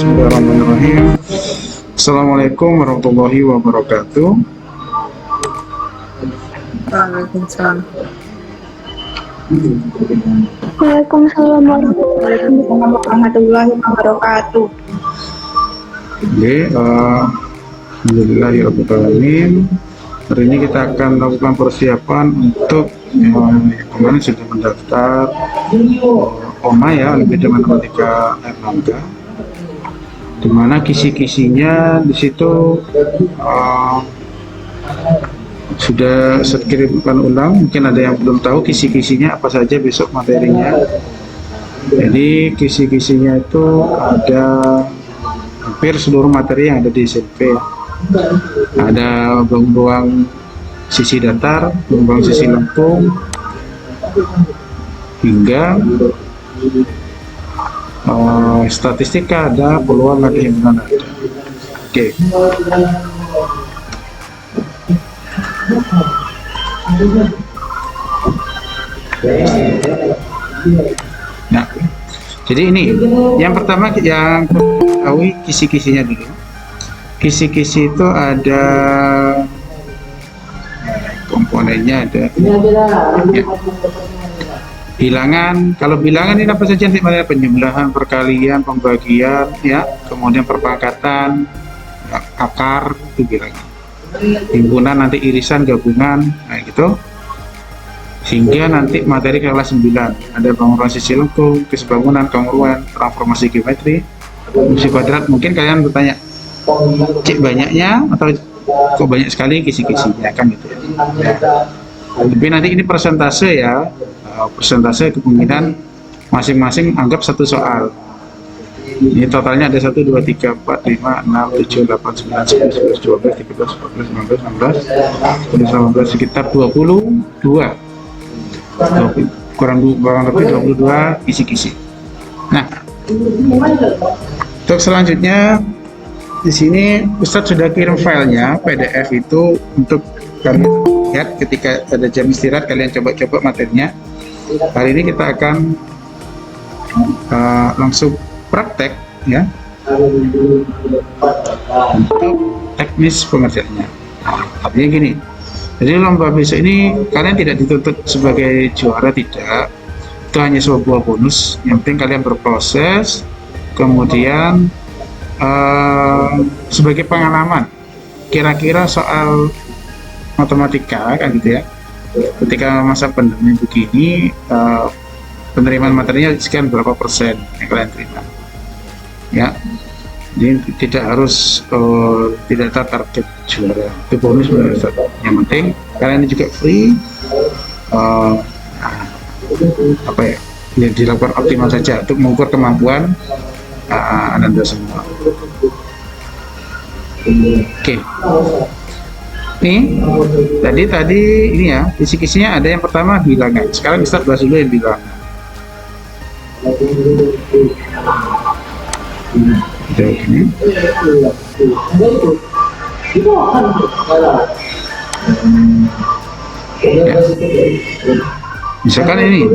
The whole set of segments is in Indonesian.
Bismillahirrahmanirrahim. Assalamualaikum warahmatullahi wabarakatuh. Waalaikumsalam. Waalaikumsalam warahmatullahi wabarakatuh. Oke, alhamdulillahirrahmanirrahim. Hari ini kita akan melakukan persiapan untuk kemarin sudah mendaftar OMA ya, Olimpiade Matematika Erlangga, di mana kisi-kisinya di situ sudah saya kirimkan ulang. Mungkin ada yang belum tahu kisi-kisinya apa saja besok materinya. Jadi kisi-kisinya itu ada hampir seluruh materi yang ada di SMP. Ada ruang sisi datar, ruang sisi lengkung, hingga statistika ada, peluang ada, himpunan ada. Oke. Nah, jadi ini yang pertama yang tahu kisi-kisinya dulu. Kisi-kisi itu ada komponennya, ada ya. Bilangan, kalau bilangan ini apa saja nanti, penjumlahan, perkalian, pembagian ya, kemudian perpangkatan, ya, akar itu bilangan. Himpunan nanti irisan, gabungan, nah gitu. Sehingga nanti materi kelas 9 ada bangunan sisi lengkung, kesebangunan, kongruan, transformasi geometri, fungsi kuadrat. Mungkin kalian bertanya, cik banyaknya atau kok banyak sekali kisi-kisinya kan gitu ya. Tapi nanti ini persentase ya, persentase kemungkinan masing-masing anggap satu soal. Ini totalnya ada 1, 2, 3, 4, 5, 6, 7, 8, 9, 10, 11, 12, 13, 14, 15, 16, 17, 18, sekitar 22. Kurang lebih 22 kisi-kisi. Nah, untuk selanjutnya di sini Ustadz sudah kirim filenya PDF itu untuk kalian lihat ketika ada jam istirahat, kalian coba-coba materinya. Hari ini kita akan langsung praktek ya untuk teknis pengerjaannya. Artinya gini, jadi lomba besok ini kalian tidak dituntut sebagai juara, tidak. Itu hanya sebuah bonus. Yang penting kalian berproses, kemudian sebagai pengalaman kira-kira soal matematika kan gitu ya, ketika masa pandemi begini, penerimaan materinya sekian berapa persen yang kalian terima ya. Jadi tidak harus tidak ada target juara, itu bonus. Yang penting kalian juga free, apa ya, dilakukan optimal saja untuk mengukur kemampuan Anda semua. Oke. Nih, tadi ini ya, kisi-kisinya ada yang pertama bilangan. Sekarang kita bahas dulu yang bilangan. Ini. Ya. Misalkan ini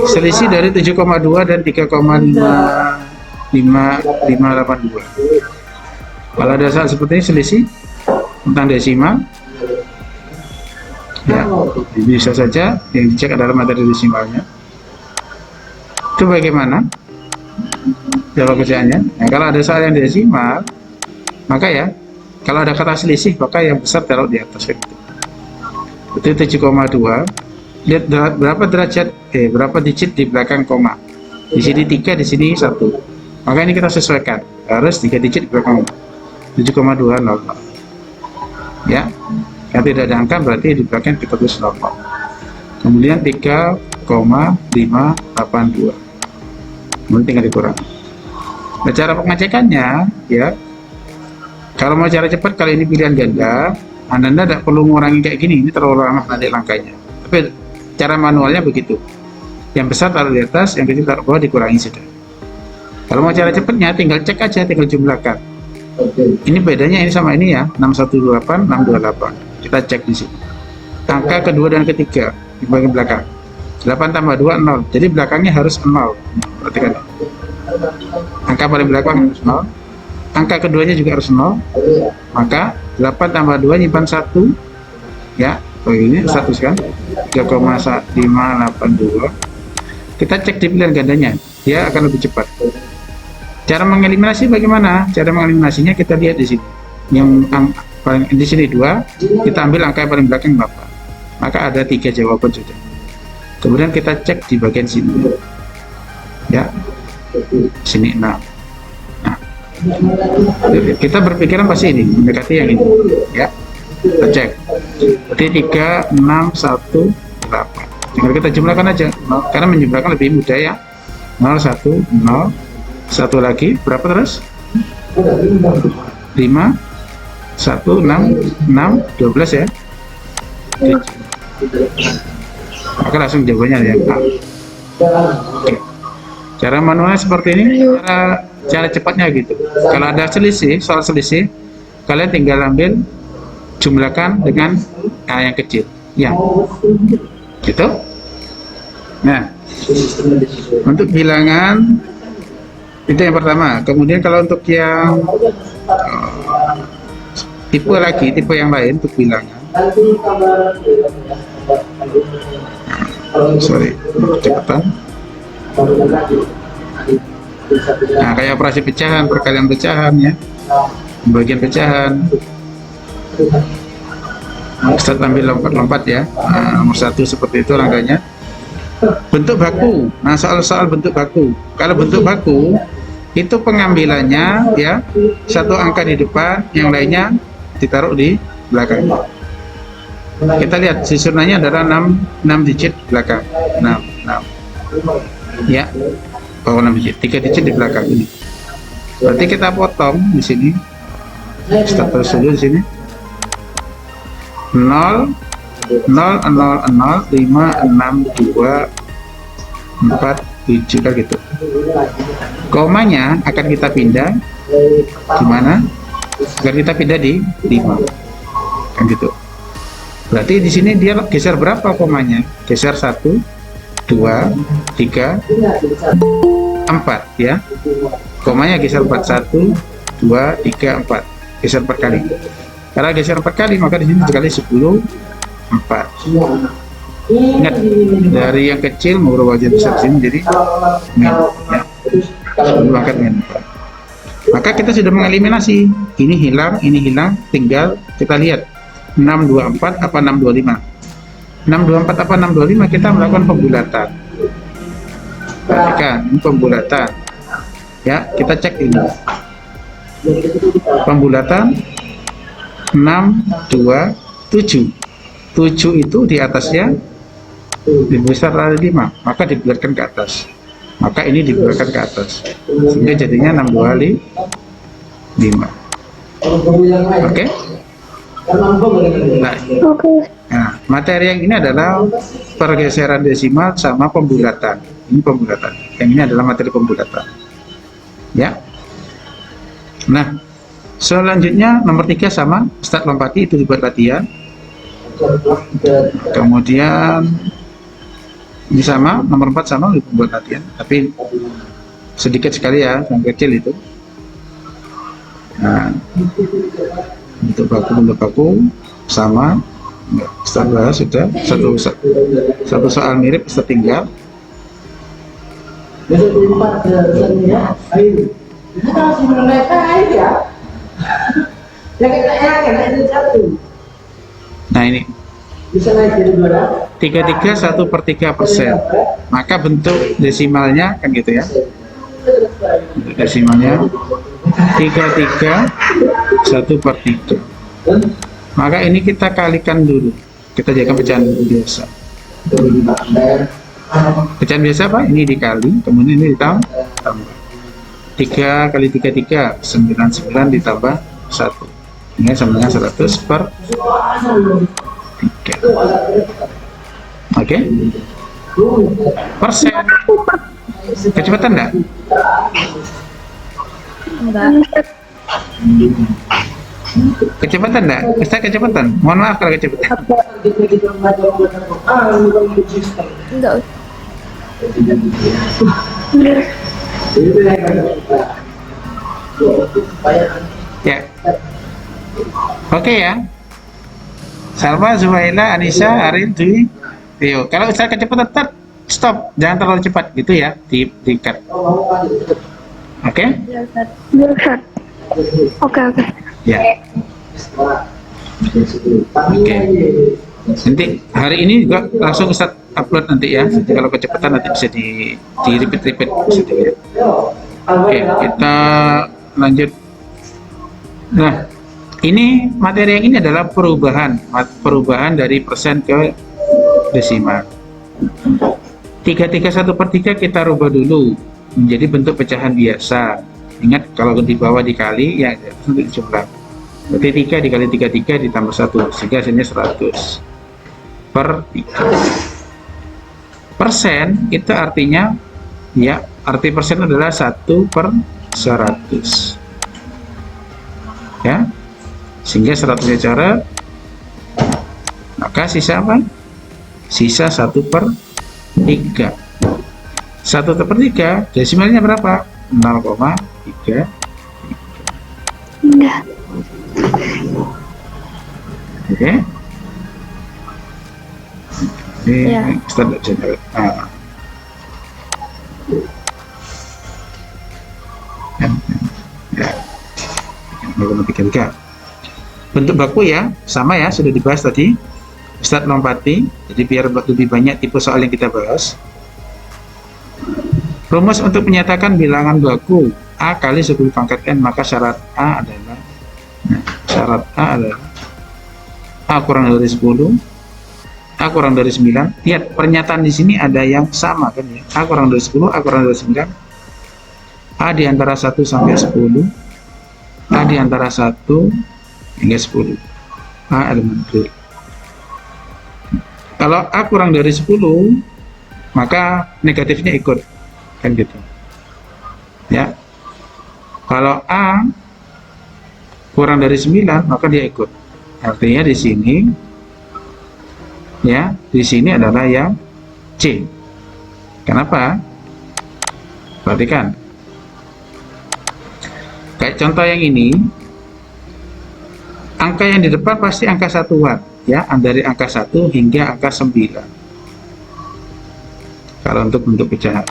selisih dari 7,2 dan 3,582. Kalau ada saat seperti ini selisih tentang desimal ya, bisa saja yang dicek adalah materi desimalnya. Itu bagaimana cara kerjaannya? Nah, kalau ada soal yang desimal, maka ya kalau ada kata selisih, maka yang besar taruh di atas kan gitu. Itu 7,2. Lihat berapa derajat, berapa digit di belakang koma. Di sini 3, di sini 1. Maka ini kita sesuaikan, harus 3 digit di belakang 7,200. Ya, yang tidak ada angka berarti di belakang kita tulis 0. Kemudian 3,582. Kemudian tinggal dikurangi. Nah, cara pengecekannya ya, kalau mau cara cepat, kali ini pilihan ganda, Anda tidak perlu mengurangi kayak gini, ini terlalu lama nanti langkahnya. Tapi cara manualnya begitu, yang besar taruh di atas, yang kecil taruh bawah, dikurangi sudah. Kalau mau cara cepatnya, tinggal cek aja, tinggal jumlahkan. Ini bedanya ini sama ini ya, 618, 628. Kita cek di sini. Angka kedua dan ketiga di bagian belakang. 8 tambah 2, 0. Jadi belakangnya harus 0. Perhatikan. Angka angka paling belakang harus 0, angka keduanya juga harus 0, maka 8 tambah 2 nyimpan 1 ya, ini 100 kan, 3,582. Kita cek di pilihan gandanya, dia akan lebih cepat. Cara mengeliminasi bagaimana? Cara mengeliminasinya kita lihat di sini, yang paling di sini 2, kita ambil angka yang paling belakang berapa, maka ada 3 jawaban sudah. Kemudian kita cek di bagian sini ya, sini 6. Nah, kita berpikiran pasti ini mendekati yang ini ya, kita cek. Jadi 3, 6, 1, 8. Tinggal kita jumlahkan aja, karena menjumlahkan lebih mudah ya. 0, 1, 0, 1 lagi berapa terus? 5, 1, 6, 12 ya. Maka langsung jawabannya ya. Oke. Cara manualnya seperti ini, cara cepatnya gitu. Kalau ada selisih, soal selisih, kalian tinggal ambil, jumlahkan dengan yang kecil. Ya. Gitu. Nah, untuk bilangan itu yang pertama. Kemudian kalau untuk yang tipe yang lain untuk bilangan. Sorry, kecepatan. Nah, kayak operasi pecahan, perkalian pecahan ya, bagian pecahan. Ustaz ambil lompat-lompat ya. Nah, nomor 1 seperti itu rangkanya. Bentuk baku. Nah, soal-soal bentuk baku. Kalau bentuk baku itu pengambilannya ya, satu angka di depan, yang lainnya ditaruh di belakang. Kita lihat susunannya adalah 6 digit belakang. 6 ya, bawah 6 digit, 3 digit di belakang ini. Berarti kita potong di sini. Kita terus dulu di sini. 0 0 0 0 5 6 2 4 7 kan gitu. Komanya akan kita pindah di mana? Akan kita pindah di 5 kan gitu. Berarti di sini dia geser berapa komanya? Geser 1 2 3 4 ya. Komanya geser 4 1 2 3 4. Geser 4 kali. Karena geser 4 kali, maka di sini sekali 10 4. Ingat, dari yang kecil merubah jadi besar sini jadi min ya. 10 angkat min 4. Maka kita sudah mengeliminasi. Ini hilang, tinggal kita lihat 624 apa 625. 624 apa 625, kita melakukan pembulatan. Perhatikan, ini pembulatan. Ya, kita cek ini. Pembulatan 6 2 7. 7 itu di atasnya lebih besar dari 5, maka dibulatkan ke atas. Maka ini dibulatkan ke atas. Sehingga jadinya 6 2 5. Oke? Nah, materi yang ini adalah pergeseran desimal sama pembulatan. Ini pembulatan. Yang ini adalah materi pembulatan. Ya. Nah, selanjutnya nomor 3 sama Ustadz lompati, itu dibuat latihan. Kemudian ini sama, nomor 4 sama dibuat latihan, tapi sedikit sekali ya, yang kecil itu. Nah, bentuk baku sama. Setelah sudah satu soal mirip, setinggal. Nah ini 33 1/3%. Maka bentuk desimalnya kan gitu ya. Bentuk desimalnya 33 1/3. Maka ini kita kalikan dulu. Kita jadikan pecahan biasa. Pecahan biasa Pak, ini dikali, kemudian ini ditambah. 3 kali 3 3, 99 ditambah 1. Ini sama dengan 100/3. Oke? Persen. Kecepatan enggak? Enggak. Kecepatan enggak? Ustaz kecepatan? Mohon maaf kalau kecepatan. Enggak. Ya. Oke ya. Salma, Zuhaila, Anissa, Arin, Dwi, Tio. Kalau Ustaz kecepatan tetap stop, jangan terlalu cepat gitu ya, di cut. Oke? Ya, Ustaz. Oke. Ya. Oke. Nanti hari ini juga langsung Ustaz upload nanti ya. Jadi kalau kecepatan nanti bisa di repeat bisa dilihat. Oke, kita lanjut. Nah, ini materi yang ini adalah perubahan dari persen ke desimal. 331/3 kita rubah dulu menjadi bentuk pecahan biasa. Ingat kalau di bawah dikali ya untuk jumlah. Berarti 3 dikali 33 ditambah 1 sehingga hasilnya 100/3. Persen itu artinya ya, arti persen adalah 1/100. Ya. Sehingga 100 cara, maka sisa apa? Sisa 1/3. 1/3 desimalnya berapa? 0,3. Enggak. Oke. Ini Ya. Ustaz tidak bisa jawab. Ya. 0,33. Bentuk baku ya, sama ya, sudah dibahas tadi. Ustadz lompati, jadi biar lebih banyak tipe soal yang kita bahas. Rumus untuk menyatakan bilangan baku A kali 10 pangkat N, maka syarat A adalah A kurang dari 10, A kurang dari 9. Lihat, pernyataan di sini ada yang sama kan ya. A kurang dari 10, A kurang dari 9. A di antara 1 sampai 10. A di antara 1 hingga 10. A elemen real. Kalau A kurang dari 10, maka negatifnya ikut. Kan gitu. Ya. Kalau A kurang dari 9, maka dia ikut. Artinya di sini ya, di sini adalah yang C. Kenapa? Perhatikan. Kayak contoh yang ini, angka yang di depan pasti angka satuan, ya, dari angka 1 hingga angka 9. Kalau untuk bentuk pecahan,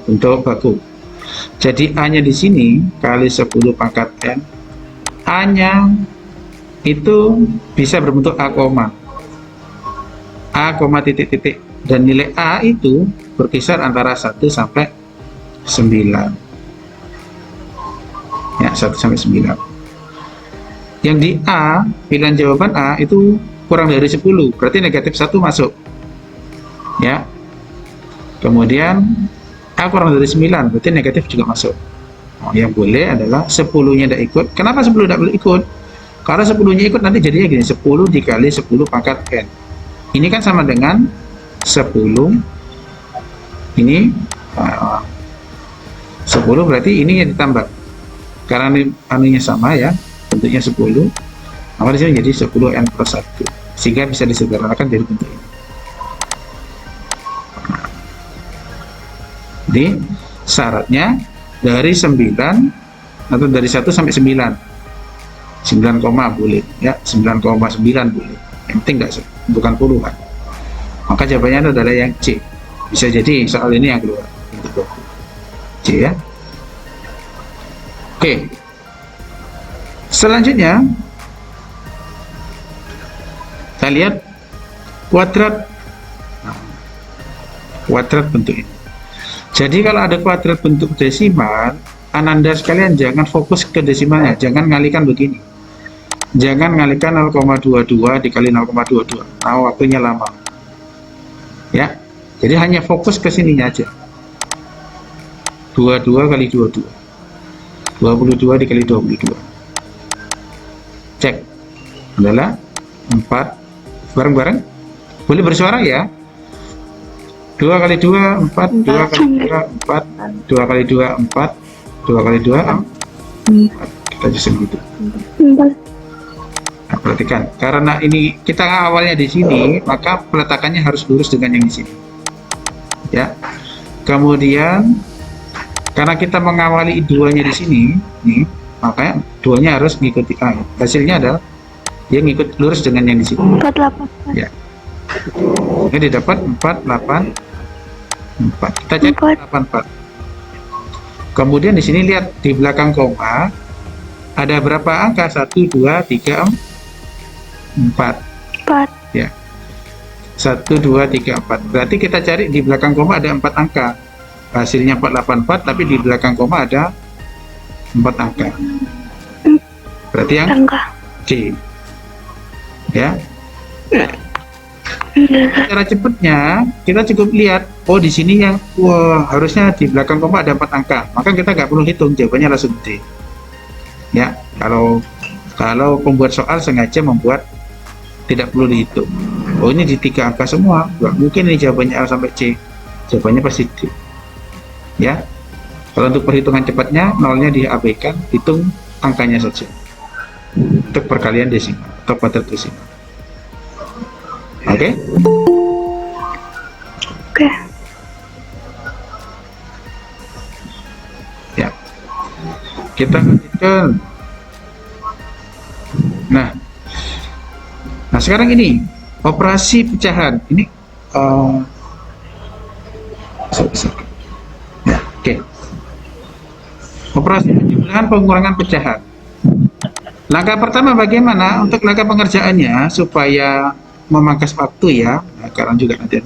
bentuk baku. Jadi A-nya di sini kali 10 pangkat N, A-nya itu bisa berbentuk A, titik-titik, dan nilai A itu berkisar antara 1 sampai 9. Ya, 1 sampai 9. Yang di A, pilihan jawaban A itu kurang dari 10, berarti negatif 1 masuk. Ya. Kemudian A kurang dari 9, berarti negatif juga masuk. Yang boleh adalah 10-nya tidak ikut. Kenapa 10 tidak boleh ikut? Karena 10-nya ikut nanti jadinya gini, 10 dikali 10 pangkat N. Ini kan sama dengan 10. Ini 10 berarti ini yang ditambah. Karena ini anunya sama ya, bentuknya 10, maka di sini jadi 10N plus 1, sehingga bisa disederhanakan jadi bentuk ini. Jadi syaratnya dari 9 atau dari 1 sampai 9, 9, boleh ya, 9,9 boleh, yang penting bukan puluhan. Maka jawabannya adalah yang C. Bisa jadi soal ini yang keluar bentuk baku C ya. Oke, selanjutnya kita lihat kuadrat bentuk ini. Jadi kalau ada kuadrat bentuk desimal, Ananda sekalian jangan fokus ke desimalnya, jangan ngalikan begini, jangan ngalikan 0,22 dikali 0,22, waktunya lama ya. Jadi hanya fokus ke sininya aja, 22 kali 22, 22 dikali 22, cek adalah 4. Bareng-bareng boleh bersuara ya. 2 kali 2 4, 2 kali 2 4, 2 kali 2 4, 2 kali 2 4. Kita susun gitu. Nah, perhatikan, karena ini kita awalnya di sini, maka peletakannya harus lurus dengan yang di sini. Ya. Kemudian Karena kita mengawali duanya di sini, nih, makanya duanya harus mengikuti hasilnya adalah dia ngikut lurus dengan yang di sini. 484. Ya. Ini didapat 484. Kita cek 84. Kemudian di sini lihat di belakang koma ada berapa angka? 1, 2, 3, 4. 4. Ya. 1, 2, 3, 4. Berarti kita cari di belakang koma ada 4 angka. Hasilnya 484, tapi di belakang koma ada 4 angka. Berarti yang Angka. C. Ya. Cara cepatnya kita cukup lihat, oh di sini yang harusnya di belakang koma ada 4 angka, maka kita nggak perlu hitung, jawabannya langsung D. Ya, kalau pembuat soal sengaja membuat tidak perlu dihitung. Oh ini di 3 angka semua, nggak mungkin ini jawabannya A sampai C, jawabannya pasti D. Ya, kalau untuk perhitungan cepatnya nolnya diabaikan, hitung angkanya saja untuk perkalian desimal atau kuadrat desimal. Oke? Oke. Ya. Kita lanjutkan. Nah, sekarang ini operasi pecahan. Ini ya, oke. Operasi penjumlahan pengurangan pecahan. Langkah pertama bagaimana untuk langkah pengerjaannya supaya memangkas waktu ya. Nah, sekarang juga nanti.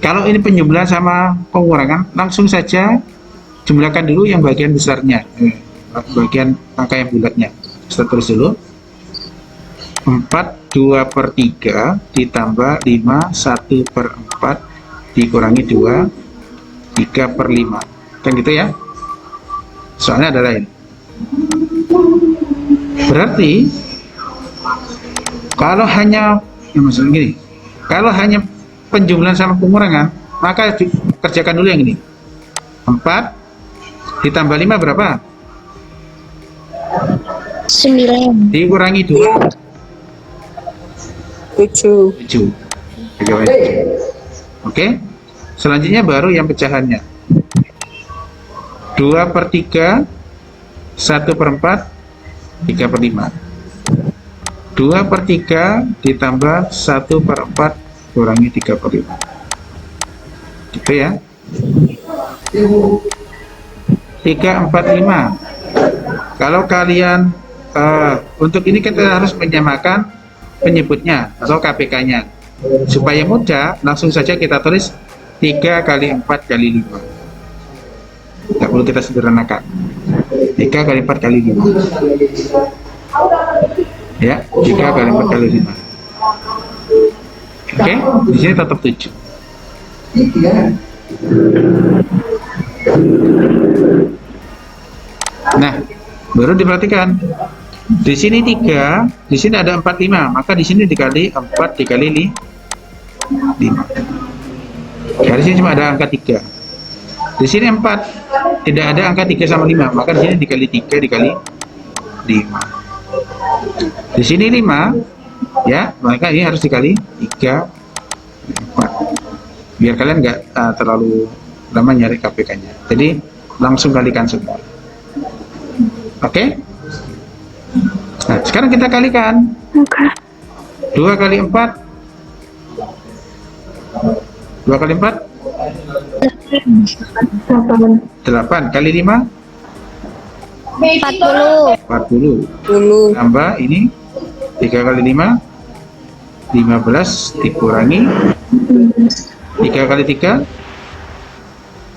Kalau ini penjumlahan sama pengurangan, langsung saja jumlahkan dulu yang bagian besarnya, bagian angka yang bulatnya. Kita tulis dulu. 4 2/3 ditambah 5 1/4 dikurangi 2 3/5. Kan gitu ya. Soalnya ada lain. Berarti kalau hanya maksudnya gini, kalau hanya penjumlahan sama pengurangan, maka kerjakan dulu yang ini. 4 ditambah 5 berapa? 9. Dikurangi 2 7. 7. Oke. Selanjutnya baru yang pecahannya. 2/3 1/4 3/5. 2/3 ditambah 1/4 kurangi 3/5. Gitu ya. 3, 4, 5. Kalau kalian untuk ini kita harus menyamakan penyebutnya atau KPK-nya. Supaya mudah, langsung saja kita tulis 3 kali 4 kali 5. Tidak perlu kita sederhanakan. 3 kali 4 kali 5. Ya, 3 kali 4 kali 5. Oke, di sini tetap 7. Nah, baru diperhatikan. Di sini 3, di sini ada 4, 5. Maka di sini dikali 4 dikali 5. Di sini cuma ada angka 3. Di sini 4, tidak ada angka 3 sama 5. Maka di sini dikali 3 dikali 5. Di sini 5, ya, maka ini harus dikali 3, 4. Biar kalian nggak terlalu lama nyari KPK-nya. Jadi langsung kalikan semua. Oke? Nah, sekarang kita kalikan. Oke. 2 kali 4. 2 kali 4. 8 kali 5. 40. 40. 10. Tambah ini 3 kali 5. 15 dikurangi 3 kali 3.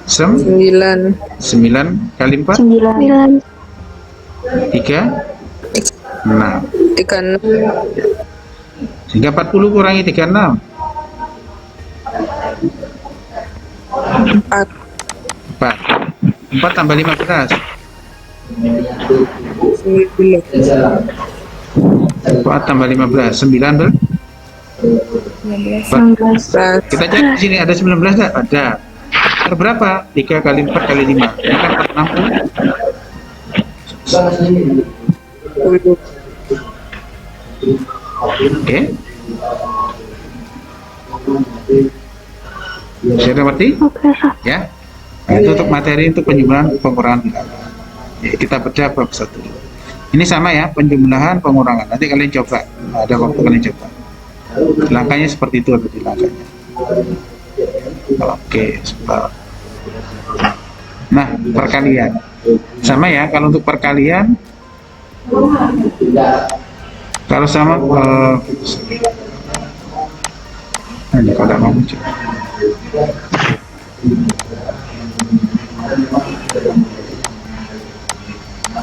9. 9 kali 4. 9. 3. 6. 36. Sehingga 40 kurangi 36. 4. 4. 4 tambah 15. 4 tambah 15. 9 ber? 19. Kita cek di sini ada 19 nggak? Ada. Berapa? 3 kali 4 kali 5. Ini kan 60. 10. Oke. Bisa mengerti? Oke, Sa. Ya. Nah, itu untuk materi untuk penjumlahan pengurangan bilangan. Ya, kita bedah bab 1. Ini sama ya, penjumlahan pengurangan. Nanti kalian coba, ada waktu kalian coba. Langkahnya seperti itu tadi langkahnya. Oke, sebentar. Nah, perkalian. Sama ya, kalau untuk perkalian kalau sama ini kalau mau muncul.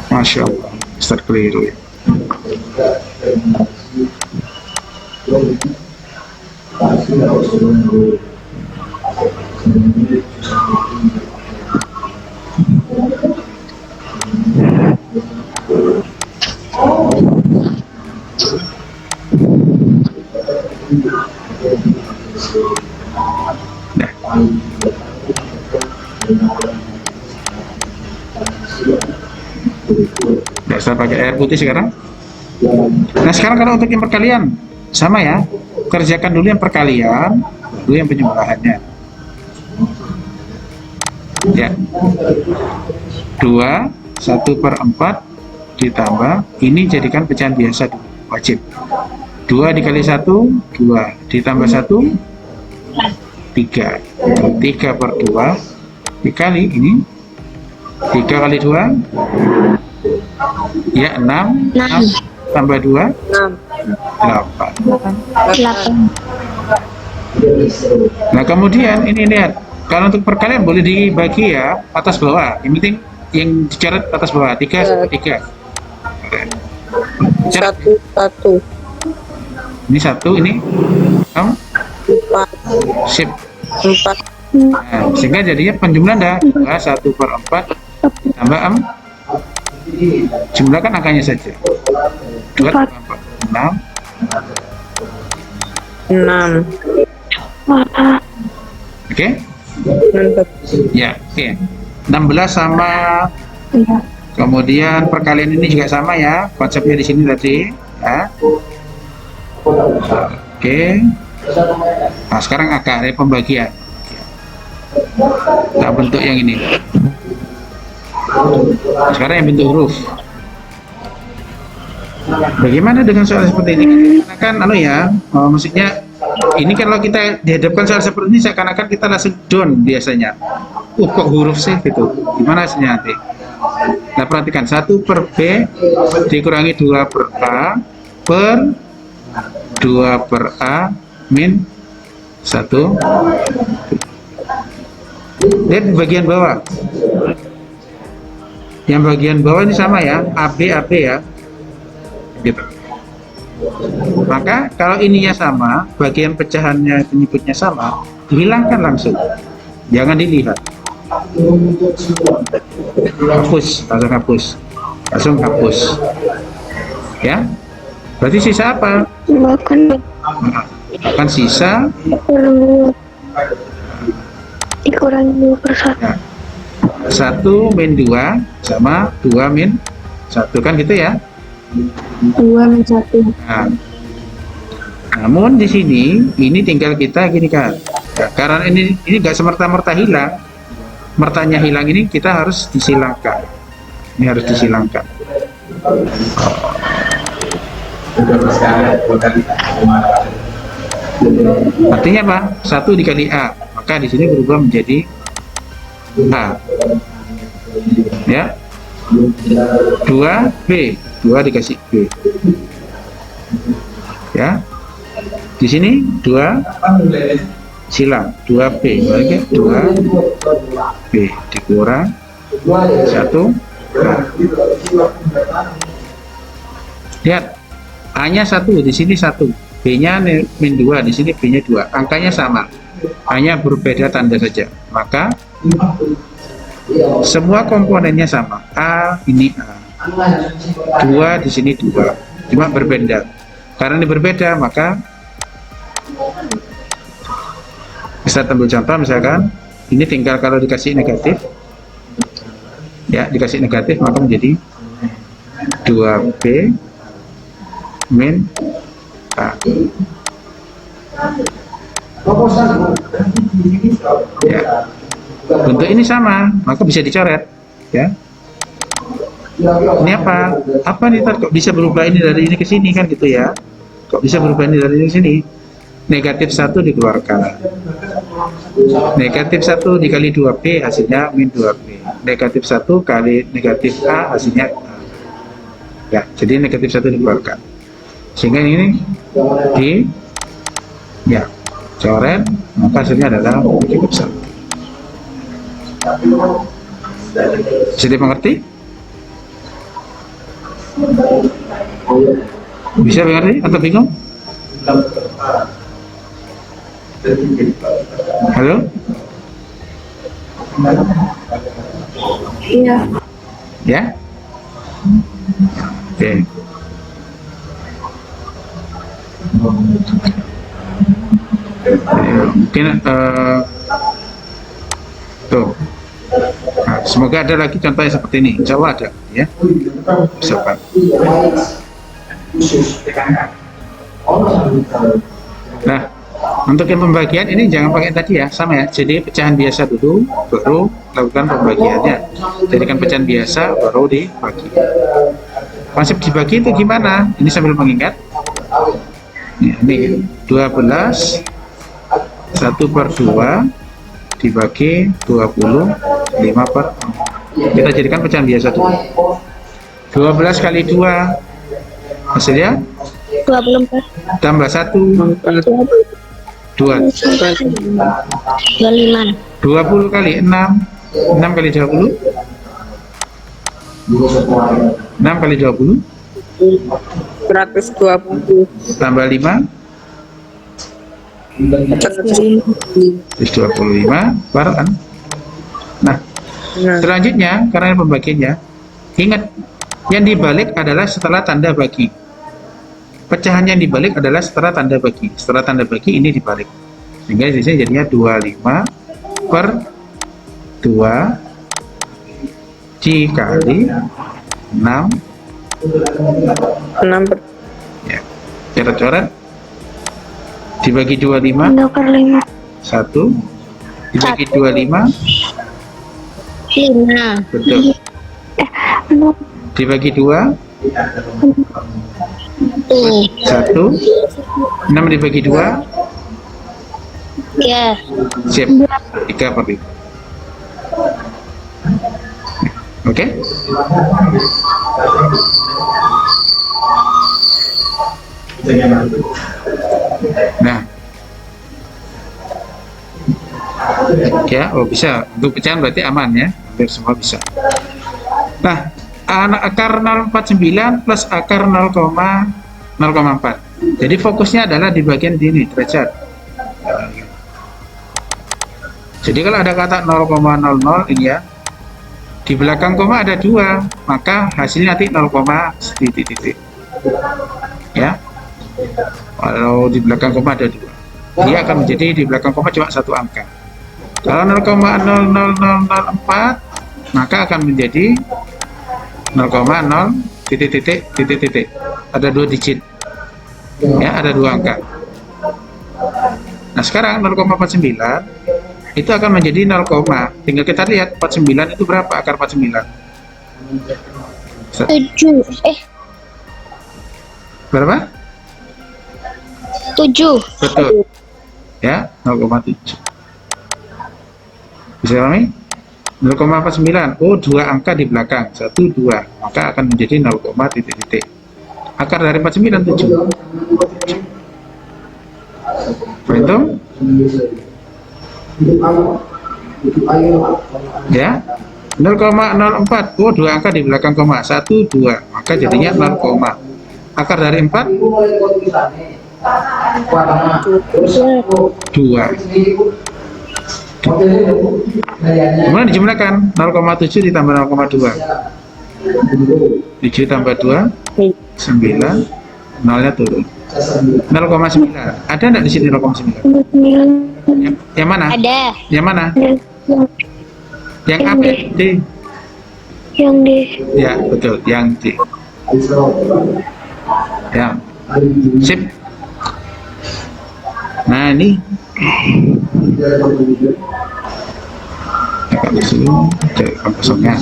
Masya Allah, Mister keliru. Saya pakai air putih sekarang. Nah, sekarang kalau untuk yang perkalian sama ya, kerjakan dulu yang perkalian, dulu yang penjumlahannya. Ya, 2 1/4 ditambah, ini jadikan pecahan biasa dulu, wajib. 2 dikali 1 2, ditambah 1 3, 3/2 dikali ini 3 kali 2 ya 6 tambah 2 8. 8. Nah, kemudian ini lihat, kalau untuk perkalian boleh dibagi ya, atas bawah. Yang penting yang dicoret atas bawah, 3 3. 1 Ini 1, ini 4. 4 Sip. 4 Nah, sehingga jadinya penjumlahan dah 2 1/4 tambah 4. Jumlahkan angkanya saja. 2 tambah 4 6. 6. Oke? Mantap. Ya, oke. 16 sama, Iya. kemudian perkalian ini juga sama ya, konsepnya di sini tadi ya. Oke. Nah, sekarang akarnya pembagian. Nah, bentuk yang ini. Sekarang yang bentuk huruf. Bagaimana dengan soal seperti ini? Karena kan maksudnya ini kalau kita dihadapkan soal seperti ini seakan-akan kita langsung down biasanya. Kok huruf sih gitu? Gimana hasilnya nanti? Nah, perhatikan 1/B dikurangi 2/A per 2/A min 1. Lihat bagian bawah. Yang bagian bawah ini sama ya, AB ya. Gitu. Maka kalau ininya sama, bagian pecahannya penyebutnya sama, dihilangkan langsung. Jangan dilihat. Langsung hapus. Ya. Berarti sisa apa? Bahkan Akan sisa dikurangi 2/1. ya, 1 min 2 sama 2 min 1 kan gitu ya. 2 min 1. Nah, namun di sini ini tinggal kita gini kan. Ya, karena ini nggak semerta-merta hilang. Mertanya hilang ini kita harus disilangkan. Ini harus disilangkan. Artinya apa? 1 dikali A, maka di sini berubah menjadi A. Ya. 2B, 2 dikasih B. Ya. Di sini 2 silang, 2B, berarti 2B dikurang 1. Lihat, A-nya 1, di sini 1. B-nya min 2, di sini B-nya 2. Angkanya sama, hanya berbeda tanda saja. Maka semua komponennya sama. A ini A, 2 di sini 2, cuma berbeda. Karena ini berbeda, maka bisa ambil contoh misalkan ini tinggal kalau dikasih negatif, ya dikasih negatif maka menjadi 2B min A. Ya. Bentuk ini sama, maka bisa dicoret. Ya. Ini apa? Apa nih, Tar? Kok bisa berubah ini dari ini ke sini kan gitu ya? Kok bisa berubah ini dari ini ke sini? Negatif 1 dikeluarkan. Negatif 1 dikali 2B hasilnya min 2B. Negatif 1 kali negatif A hasilnya A. Ya, jadi negatif 1 dikeluarkan. Sehingga ini di ya coret, maka hasilnya adalah negatif 1. Bisa dimengerti? Bisa mengerti atau bingung? Halo? Iya. Ya? Oke. Mungkin tuh. Nah, semoga ada lagi contohnya seperti ini. Insya Allah ada, ya. Misalkan. Nah, untuk yang pembagian ini jangan pakai tadi ya, sama ya. Jadi pecahan biasa dulu, baru lakukan pembagiannya. Jadikan pecahan biasa, baru dibagi. Konsep dibagi itu gimana? Ini sambil mengingat. Ini 12 1/2 dibagi 20 5/6. Kita jadikan pecahan biasa dulu. 12 kali 2 hasilnya 24. tambah 1 2. 25. 20 kali 6 6 kali 20 6 kali 20 120. tambah 5 terus 25 kan. Nah, selanjutnya karena pembagiannya, ingat yang dibalik adalah setelah tanda bagi. Pecahan yang dibalik adalah setelah tanda bagi. Setelah tanda bagi ini dibalik. Sehingga di sini jadinya 25/2 dikali 6. 6 per Ya. Coret-coret. Dibagi 25 2/5. 1 dibagi 25 5. betul. Dibagi 2 1 6 dibagi 2 Ya. sip 3/5. Oke. Nah, ya, oh bisa. Untuk pecahan berarti aman ya, hampir semua bisa. Nah, akar 0,49 plus akar 0,04. Jadi fokusnya adalah di bagian sini, derajat. Jadi kalau ada kata 0,00 ini ya, di belakang koma ada 2, maka hasilnya nanti 0, titik. Ya. Kalau di belakang koma ada 2, dia akan menjadi di belakang koma cuma satu angka. Kalau 0,0004 maka akan menjadi 0,0 titik. Ada 2 digit. Ya, ada 2 angka. Nah, sekarang 0,49 itu akan menjadi 0, tinggal kita lihat 49 itu berapa akar 49. 7. Berapa? 7. Betul. Ya, 0,7. Bisa pahami? 0,49. Oh, 2 angka di belakang. 1, 2. Maka akan menjadi 0, titik. Akar dari 49 7. Berhitung? Ya. 0,04. Oh, 2 angka di belakang koma. 1, 2. Maka jadinya 0, akar dari 4 2. Kemudian dijumlahkan 0,7 ditambah 0,2. 7 tambah 2 9, nolnya turun 0,9. Ada enggak di sini 0,9? Yang mana? Ada. Yang mana? Yang A, B, D? Yang D. Ya, betul, yang D. Ya. Sip. Nah, ini Tekan di sini, cari ruang kosongnya.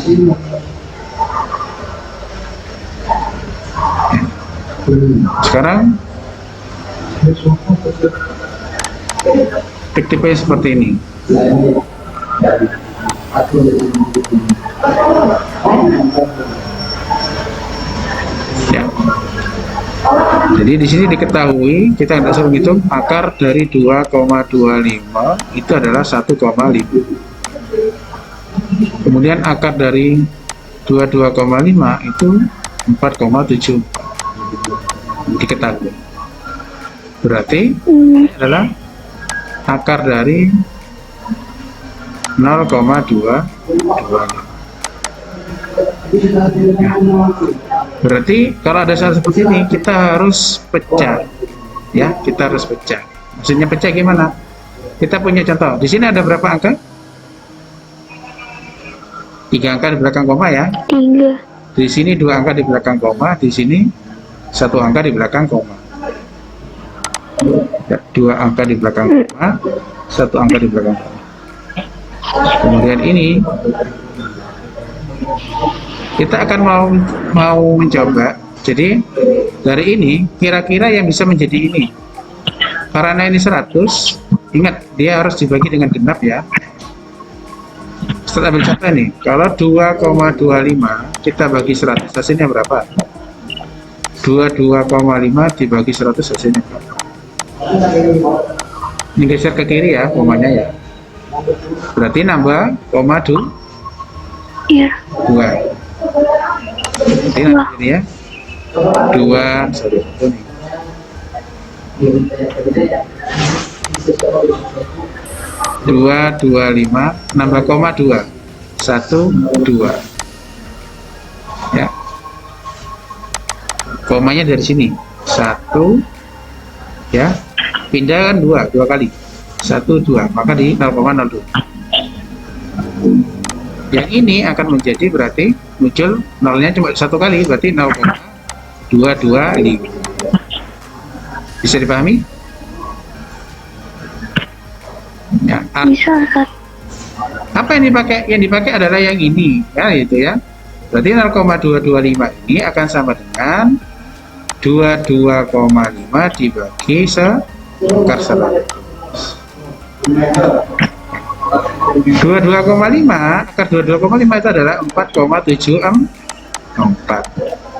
Sekarang tipe seperti ini. Ya. Jadi di sini diketahui kita tidak bisa menghitung akar dari 2,25 itu adalah 1,5. Kemudian akar dari 22,5 itu 4,7. Diketahui. Berarti ini adalah akar dari 0,225. Berarti kalau ada salah seperti ini kita harus pecah, ya kita harus pecah. Maksudnya pecah gimana? Kita punya contoh. Di sini ada berapa angka? 3 angka di belakang koma ya. 3. Di sini 2 angka di belakang koma. Di sini 1 angka di belakang koma. Ya, 2 angka di belakang koma, 1 angka di belakang koma. Kemudian ini kita akan mau mencoba. Jadi dari ini kira-kira yang bisa menjadi ini. Karena ini 100, ingat dia harus dibagi dengan genap ya. Setelah ambil contoh nih, kalau 2,25 kita bagi 100 hasilnya berapa? 22,5 dibagi 100 hasilnya berapa? Ini geser ke kiri ya komanya ya. Berarti nambah koma Iya. 2. Jadi nanti ini ya 2 sorry, 225 nambah koma 2 1 2 ya, komanya dari sini 1 ya, pindah kan 2 kali 1 2 maka di 0,02. Yang ini akan menjadi berarti muncul nolnya cuma 1 kali, berarti 0,225. Bisa dipahami? Ya, Bisa, Ustaz. apa yang dipakai? Yang dipakai adalah yang ini ya, itu ya. Berarti 0,225 ini akan sama dengan 22,5 dibagi akar 100. 22,5 akar 22,5 itu adalah 4,74.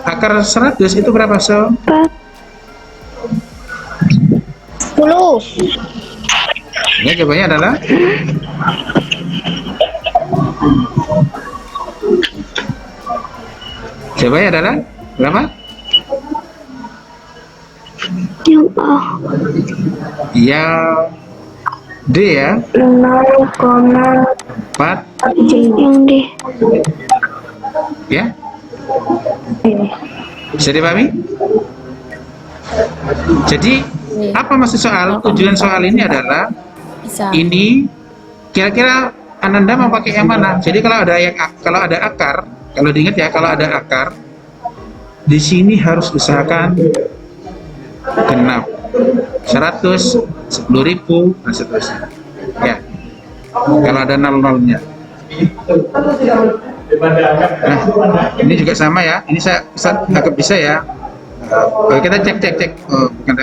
Akar 100 itu berapa, So? 4. 10. Ya, jawabannya adalah berapa? Yang A. Yang D ya, 4 Yang D. ya. Bisa dipahami? Jadi apa maksud soal? Tujuan soal ini adalah Bisa. ini kira-kira Ananda mau pakai yang mana? Jadi kalau ada akar, kalau diingat ya, kalau ada akar di sini harus usahakan genap 100, 10.000 dan seterusnya. Ya. Kalau ada nol-nolnya. Nah, ini juga sama ya. Ini saya agak bisa ya. Kita cek. Oh, bukan,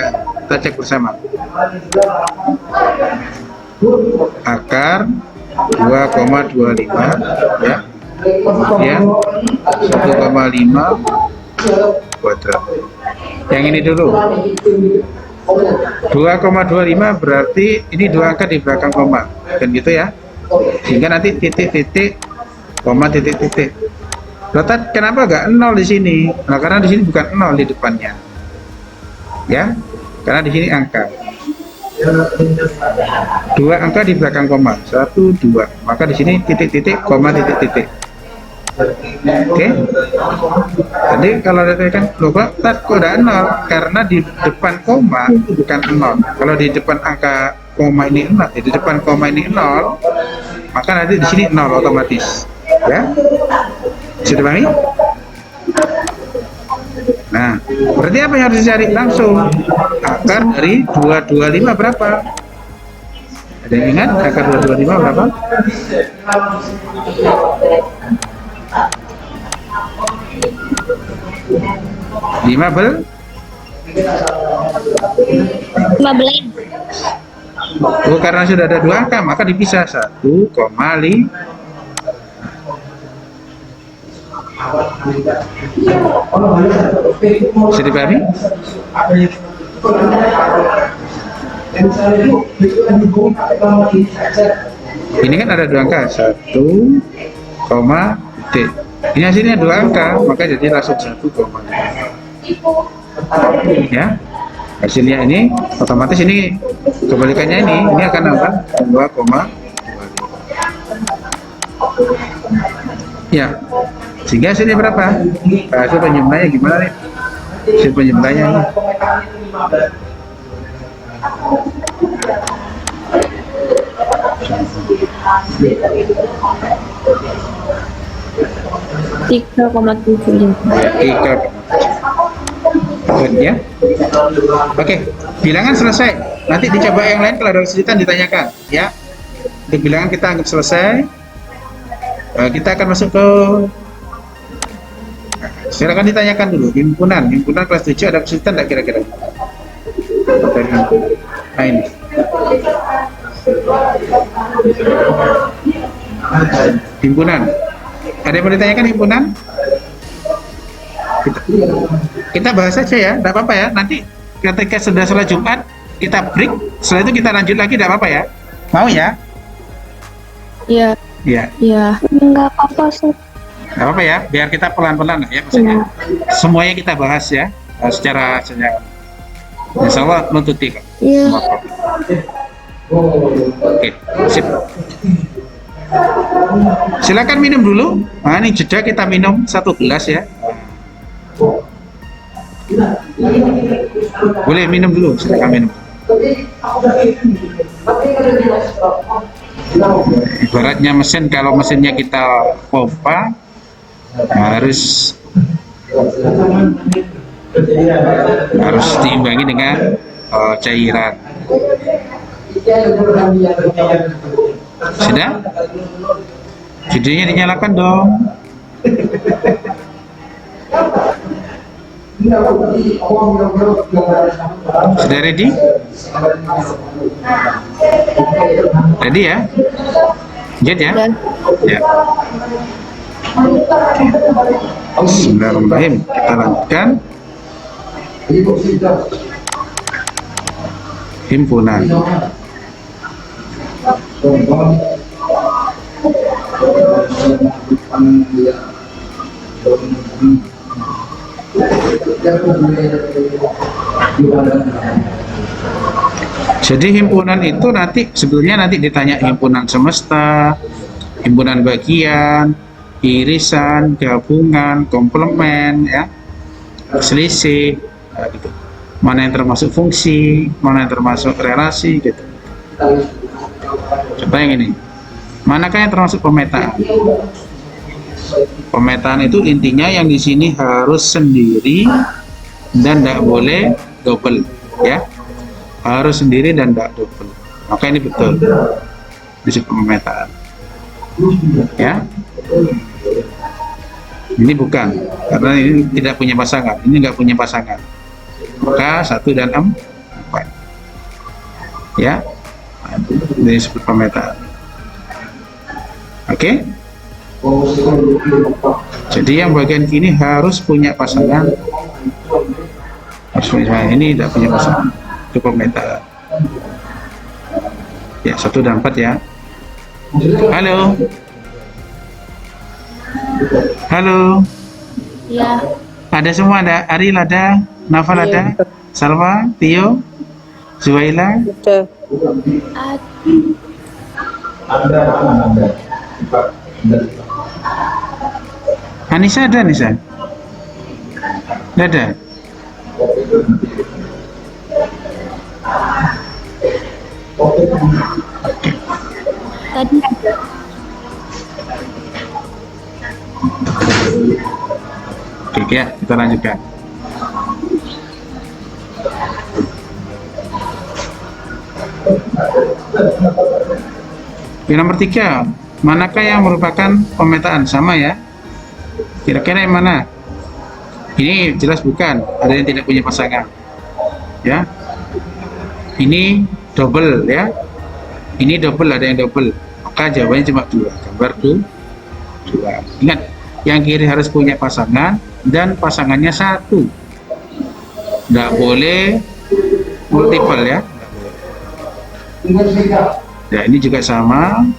kita cek bersama. Akar 2,25 ya. Kemudian 1,5 kuadrat. Yang ini dulu. 2,25 berarti ini 2 angka di belakang koma. Dan gitu ya. Sehingga nanti titik-titik koma titik-titik. Letak kenapa enggak 0 di sini? Nah, karena di sini bukan 0 di depannya. Ya. Karena di sini angka. 2 angka di belakang koma. 1 2. Maka di sini titik-titik koma titik-titik. Oke. Jadi kalau ditekan kok udah 0 karena di depan koma bukan 0. Kalau di depan angka koma ini 0, di depan koma ini 0, maka nanti di sini 0 otomatis. Ya. Sudah pahami? Nah, berarti apa yang harus dicari? Langsung akar dari 225 berapa? Ada yang ingat akar 225 berapa? 15. 15. Oh, karena sudah ada dua angka maka dipisah 1,5. Bisa dipahami? Ini kan ada dua angka 1, titik. Ini hasilnya dua angka maka jadi langsung 1,5. Ya, hasilnya ini otomatis ini kebalikannya ini akan apa? 2,2. Ya, sehingga hasilnya berapa? Hasil penjumlahnya gimana nih? Hasil penjumlahnya ini. Tiga koma tujuh. 3. Ya. Oke, bilangan selesai. Nanti dicoba yang lain kalau ada kesulitan ditanyakan, ya. Untuk bilangan kita anggap selesai. Kita akan masuk ke silakan ditanyakan dulu himpunan kelas 7 ada kesulitan tidak kira-kira? Nah ini himpunan ada yang mau ditanyakan himpunan? Kita bahas saja ya, tidak apa-apa ya. Nanti ketika sudah sholat Jumat kita break, setelah itu kita lanjut lagi, tidak apa-apa ya? Mau ya? Iya. Iya. Iya. Enggak apa-apa, Ustaz. Nggak apa-apa ya, biar kita pelan-pelan ya maksudnya. Semuanya kita bahas ya, secara insya Allah nuntuti kok. Iya. Oke, sip. Silakan minum dulu. Nah, ini jeda kita minum 1 gelas ya. Boleh minum dulu, silakan minum. Ibaratnya mesin, kalau mesinnya kita pompa harus diimbangi dengan cairan. Sudah? Videonya dinyalakan dong. Sudah ready? Ready ya? Jet ya? Ya. Bismillahirrahmanirrahim. Kita lanjutkan. Himpunan. Jadi himpunan itu nanti sebetulnya ditanya himpunan semesta, himpunan bagian, irisan, gabungan, komplement, ya, selisih, gitu. Mana yang termasuk fungsi, mana yang termasuk relasi, gitu. Contoh yang ini, manakah yang termasuk pemetaan? Pemetaan itu intinya yang di sini harus sendiri dan tidak boleh double, ya. Harus sendiri dan tidak double. Maka ini betul disebut pemetaan, ya. Ini bukan, karena ini tidak punya pasangan, ini nggak punya pasangan. Maka 1 dan 4, ya. Ini disebut pemetaan. Oke. Jadi yang bagian kini harus punya pasangan. Harus punya, ini tidak punya pasangan. Itu pemetaan. Ya, 1 dan 4 ya. Halo. Halo. Iya. Ada semua, ada Aril, ada Nafal, ada Salwa, Tio, Zuwaila. Anissa ada, Anissa? Tidak ada. Tadi ada. Oke ya, kita lanjutkan. Yang nomor 3, manakah yang merupakan pemetaan? Sama ya. Kira-kira yang mana? Ini jelas bukan, ada yang tidak punya pasangan. Ya. Ini double ya. Ini double, ada yang double. Maka jawabannya cuma 2. Gambar 2. Ingat, yang kiri harus punya pasangan dan pasangannya 1. Nggak boleh multiple ya. Ya, ini juga sama.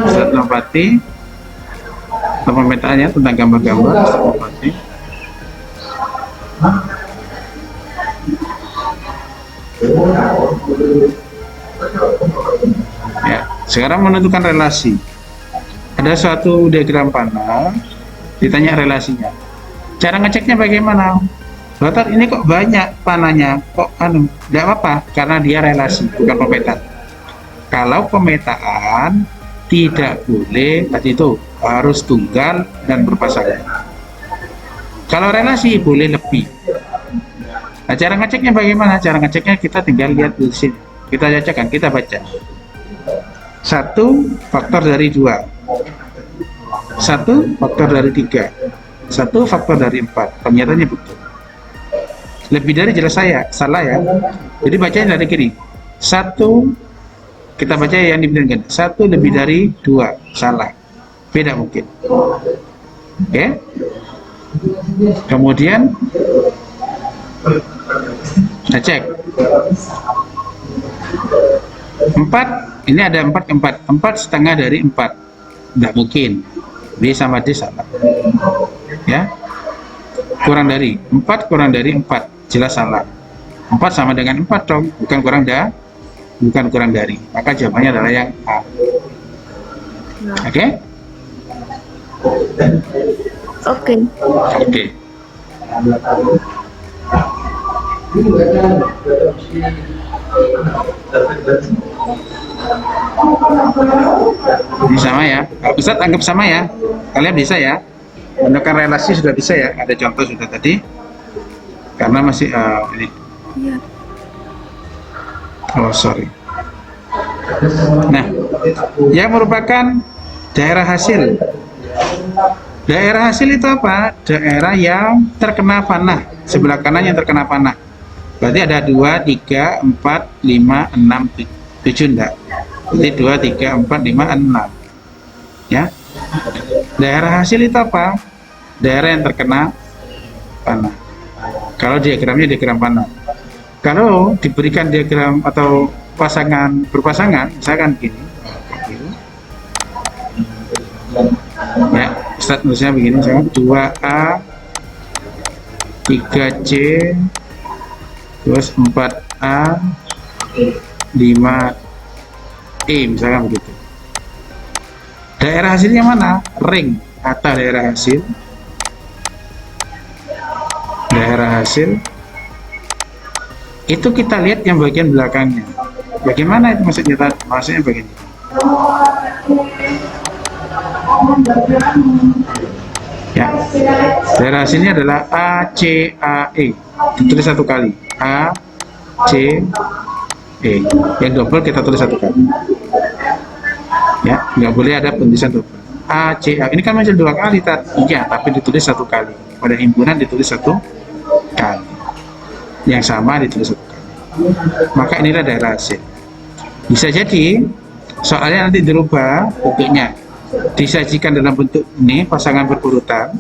Ustaz Nopati pemetaannya tentang gambar-gambar Ustaz Nopati. Ya, sekarang menentukan relasi. Ada suatu diagram panah, ditanya relasinya. Cara ngeceknya bagaimana? Bapak ini kok banyak panahnya, kok tidak apa-apa, karena dia relasi, bukan pemetaan. Kalau pemetaan tidak boleh, tadi itu harus tunggal dan berpasangan. Kalau relasi boleh lebih. Nah, cara ngeceknya bagaimana? Cara ngeceknya kita tinggal lihat di sini. Kita cocokkan, kita baca. 1 faktor dari 2. 1 faktor dari 3. 1 faktor dari 4. Pernyataannya betul. Lebih dari jelas salah ya. Jadi bacanya dari kiri. 1, kita baca yang dibilangkan. 1 lebih dari 2, salah. Beda mungkin. Oke. Kemudian kita cek 4, ini ada 4 setengah dari 4, tidak mungkin. B sama D salah ya. Kurang dari 4 kurang dari 4, jelas salah. 4 sama dengan 4 dong, bukan kurang dari, maka jawabannya adalah yang A. Oke? Oke. Ini sama ya. Kalau Ustaz anggap sama ya. Kalian bisa ya. Menentukan relasi sudah bisa ya. Ada contoh sudah tadi. Karena masih ini. Iya. Oh sorry. Nah, yang merupakan daerah hasil. Daerah hasil itu apa? Daerah yang terkena panah. Sebelah kanan yang terkena panah. Berarti ada 2, 3, 4, 5, 6, 7 enggak? Berarti 2, 3, 4, 5, 6. Ya. Daerah hasil itu apa? Daerah yang terkena panah. Kalau diagramnya diagram panah. Kalau diberikan diagram atau berpasangan, misalkan gini. Ya, Ustaz nulisnya begini, misalkan 2A 3C terus 4A 5E, misalkan begitu. Daerah hasilnya mana? Ring atau daerah hasil. Daerah hasil itu kita lihat yang bagian belakangnya. Bagaimana itu maksudnya? Maksudnya begini. Ya, daerah hasilnya adalah ACAE, ditulis satu kali. ACE, yang double kita tulis satu kali. Ya, nggak boleh ada penulisan double. ACA ini kan muncul 2 kali, iya, tapi ditulis 1 kali. Pada himpunan ditulis 1 kali. Yang sama ditulis 1 kali. Maka inilah daerah hasil. Bisa jadi soalnya nanti dirubah bentuknya, disajikan dalam bentuk ini pasangan berurutan,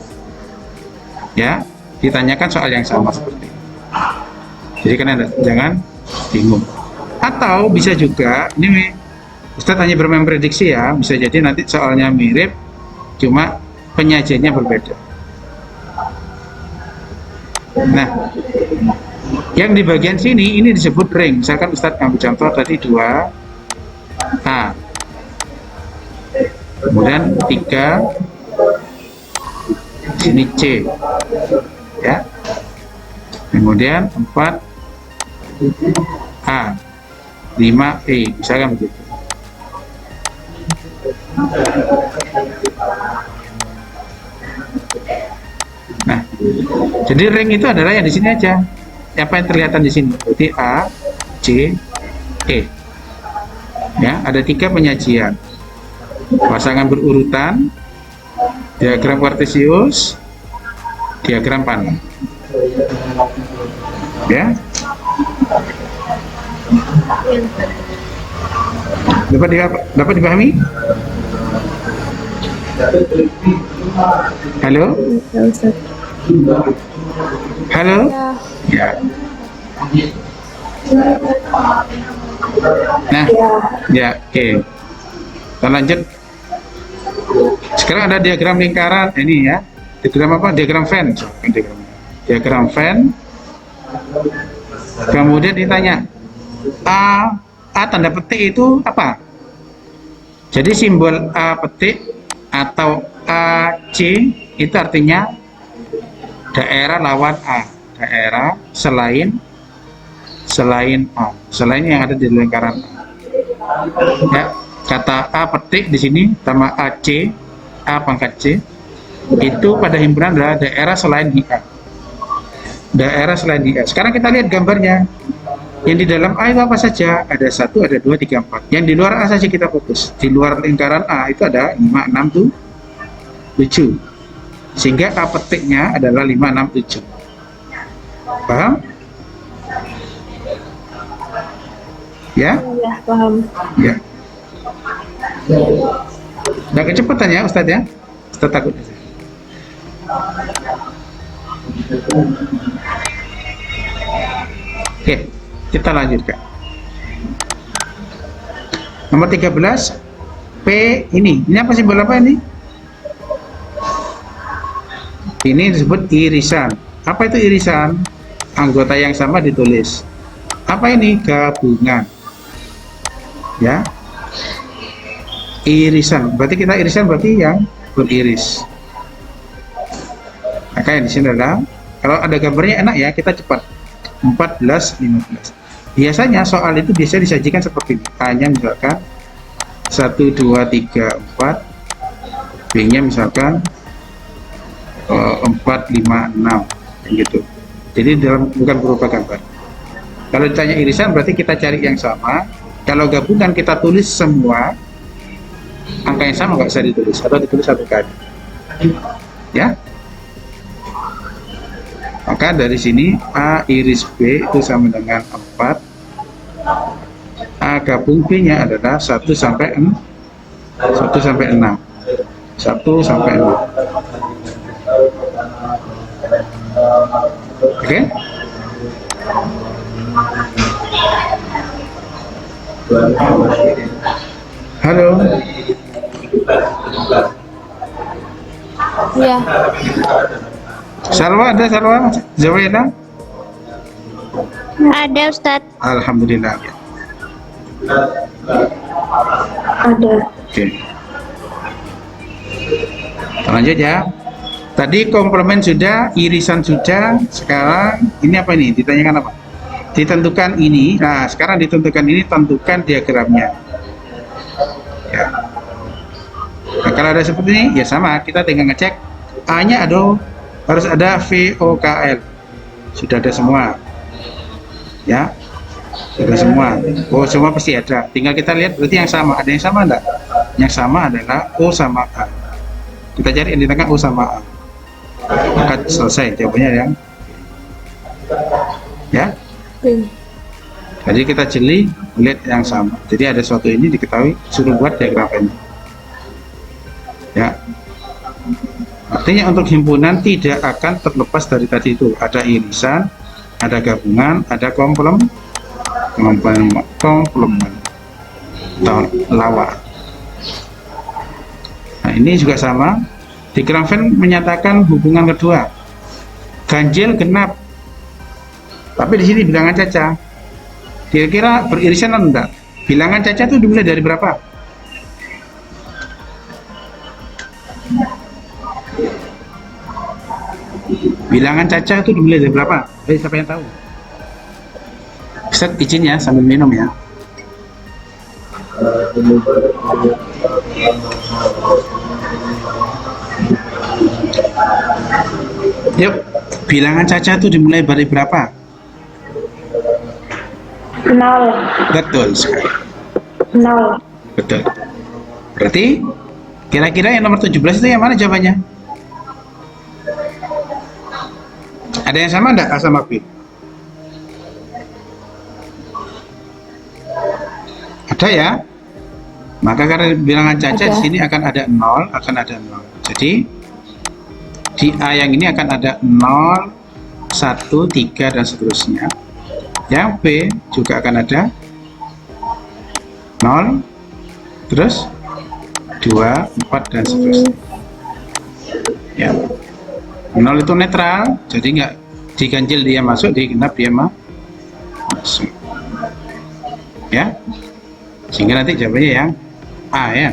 ya, ditanyakan soal yang sama seperti ini. Jadi kan jangan bingung. Atau bisa juga ini Ustaz hanya bermain prediksi ya, bisa jadi nanti soalnya mirip, cuma penyajiannya berbeda. Nah, yang di bagian sini ini disebut ring. Misalkan Ustaz ambil contoh tadi 2A, kemudian 3, sini C, ya, kemudian 4A, 5E, misalkan begitu. Nah, jadi ring itu adalah yang di sini aja. Apa yang terlihat di sini? Berarti A, C, E. Ya, ada 3 penyajian. Pasangan berurutan, diagram kartesius, diagram panel. Ya. Dapat dipahami? Halo? Ya, Ustaz. Halo? Ya. Ya. Nah, ya, oke. Kita lanjut. Sekarang ada diagram lingkaran ini ya. Diagram apa? Diagram Venn. Diagram Venn. Kemudian ditanya, A tanda petik itu apa? Jadi simbol A petik atau AC itu artinya daerah lawan A, daerah selain A, selain yang ada di lingkaran A. Ya, kata A petik di sini sama AC, A pangkat C, itu pada himpunan adalah daerah selain IA. Daerah selain IA. Sekarang kita lihat gambarnya. Yang di dalam A itu apa saja? Ada 1, ada 2, 3, 4. Yang di luar A saja kita fokus. Di luar lingkaran A itu ada 5, 6, 7. Sehingga A petiknya adalah 5, 6, 7. Paham? Ya? Ya, paham. Ya. Nah, kecepatan ya Ustadz ya. Ustadz takut. Oke, kita lanjutkan. Nomor 13, P ini apa simbol apa ini? Ini disebut irisan. Apa itu irisan? Anggota yang sama ditulis. Apa ini? Gabungan. Ya. Irisan. Berarti kita irisan berarti yang beriris. Maka yang di sini adalah, kalau ada gambarnya enak ya, kita cepat. 14, 15. Biasanya soal itu bisa disajikan seperti ini. A-nya misalkan 1, 2, 3, 4. B-nya misalkan 4, 5, 6 gitu. Jadi bukan berupa gambar. Kalau ditanya irisan berarti kita cari yang sama. Kalau gabungan kita tulis semua angka yang sama, nggak usah ditulis atau ditulis satu kali. Ya. Maka dari sini A iris B itu sama dengan 4. A gabung B-nya adalah 1 sampai 6. 1 sampai 6. 1 sampai 6. Oke? Halo. Ya. Salwa ada, Salwa? Zawaida? Ada Ustadz. Alhamdulillah. Ada. Oke. Lanjut ya. Tadi komplement sudah, irisan sudah. Sekarang ini apa ini? Ditanyakan apa? Ditentukan ini. Nah, sekarang ditentukan ini, tentukan diagramnya. Ya. Nah, kalau ada seperti ini, ya sama. Kita tinggal ngecek A-nya harus ada VOKL. Sudah ada semua. Ya. Sudah semua. Oh, semua pasti ada. Tinggal kita lihat berarti yang sama. Ada yang sama enggak? Yang sama adalah O sama A. Kita cari yang di tengah O sama A. Maka selesai jawabannya yang ya. Jadi kita jeli lihat yang sama. Jadi ada suatu ini diketahui, suruh buat diagram ini. Ya. Artinya untuk himpunan tidak akan terlepas dari tadi itu. Ada irisan, ada gabungan, ada komplement atau lawan. Nah, ini juga sama. Diagram Venn menyatakan hubungan kedua. Ganjil genap. Tapi di sini bilangan caca. Kira-kira beririsan atau enggak? Bilangan caca itu dimulai dari berapa? Bilangan caca itu dimulai dari berapa? Siapa yang tahu? Ustaz izin ya sambil minum ya. Yuk, bilangan caca itu dimulai dari berapa? 0. Betul sekali. 0. Betul. Berarti kira-kira yang nomor 17 itu yang mana jawabannya? Ada yang sama enggak A sama B? Ada ya? Maka karena bilangan caca Ada. di sini akan ada 0, akan ada 0. Jadi di A yang ini akan ada 0, 1, 3 dan seterusnya. Yang B juga akan ada 0, terus 2, 4 dan seterusnya. Ya. 0 itu netral, jadi nggak diganjil dia masuk, digenap dia masuk. Ya. Sehingga nanti jawabannya yang A ya.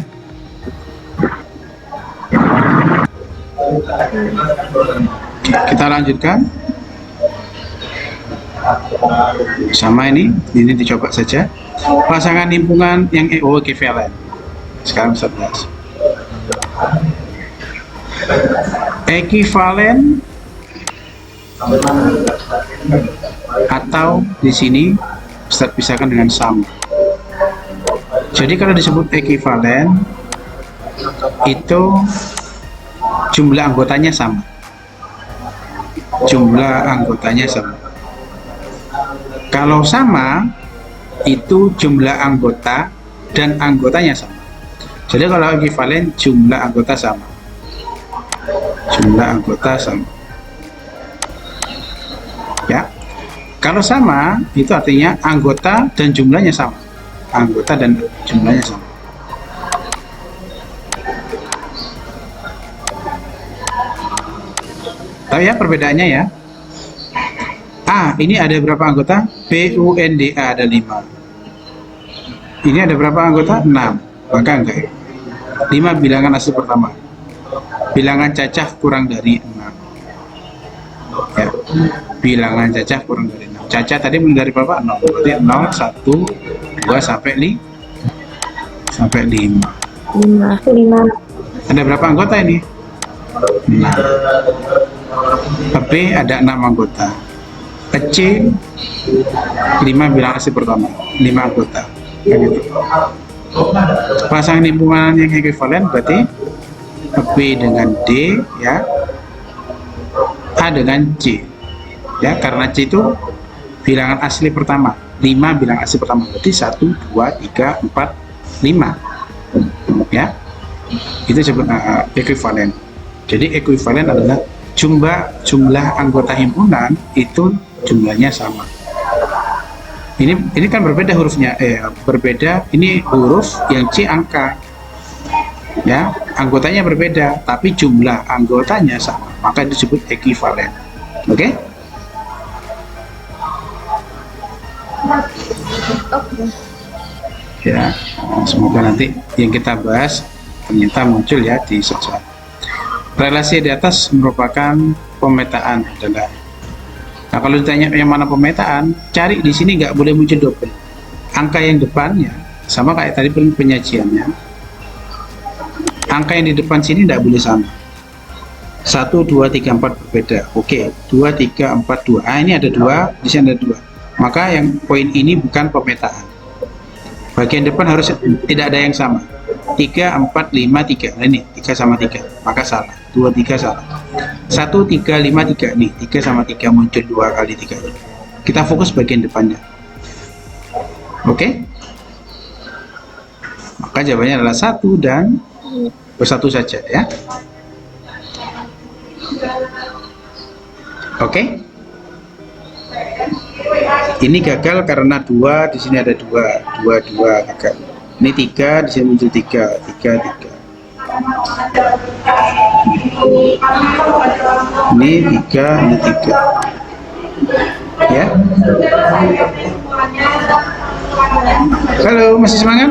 Kita lanjutkan. Sama ini dicoba saja. Pasangan himpunan yang ekuivalen. Sekarang 11. Ekuivalen atau di sini Ustaz pisahkan dengan sama. Jadi kalau disebut ekuivalen itu jumlah anggotanya sama. Jumlah anggotanya sama. Kalau sama itu jumlah anggota dan anggotanya sama. Jadi kalau ekuivalen jumlah anggota sama. Jumlah anggota sama. Ya. Kalau sama itu artinya anggota dan jumlahnya sama. Anggota dan jumlahnya sama. Tahu ya perbedaannya ya? A, ini ada berapa anggota? BUNDA ada 5. Ini ada berapa anggota? 6. Maka enggak. 5 bilangan asli pertama. Bilangan cacah kurang dari 6. Ya. Bilangan cacah kurang dari 6. Cacah tadi mulai dari berapa? 0. Berarti 0, 1, 2 sampai 5. 5. Ada berapa anggota ini? 6. B ada 6 anggota. C 5 bilangan asli pertama, 5 anggota. Kayak gitu. Pasangan himpunan yang ekuivalen berarti B dengan D ya, A dengan C ya, karena C itu bilangan asli pertama, 5 bilangan asli pertama, berarti 1, 2, 3, 4, 5 ya, itu disebut ekuivalen. Jadi ekuivalen adalah jumlah anggota himpunan itu jumlahnya sama. Ini kan berbeda hurufnya, berbeda. Ini huruf, yang C angka, ya, anggotanya berbeda, tapi jumlah anggotanya sama, maka disebut ekuivalen. Oke? Ya, semoga nanti yang kita bahas ternyata muncul ya di sosial. Relasi di atas merupakan pemetaan adalah. Nah, kalau ditanya yang mana pemetaan, cari di sini nggak boleh muncul double. Angka yang depannya sama kayak tadi penyajiannya. Angka yang di depan sini tidak boleh sama. 1, 2, 3, 4 berbeda. Oke, 2, 3, 4, 2. Ini ada 2, di sini ada 2. Maka yang poin ini bukan pemetaan. Bagian depan harus tidak ada yang sama. 3, 4, 5, 3. Nah ini 3 sama 3, maka salah. 2, 3 salah. 1, 3, 5, 3. Nih 3 sama 3 muncul 2 kali 3. Kita fokus bagian depannya. Oke? Maka jawabannya adalah 1 dan bersatu saja ya. Oke? Ini gagal karena 2, di sini ada 2 gagal. Ini 3, di sini muncul 3, 3. Ini 3, ini 3. Ya. Halo, masih semangat?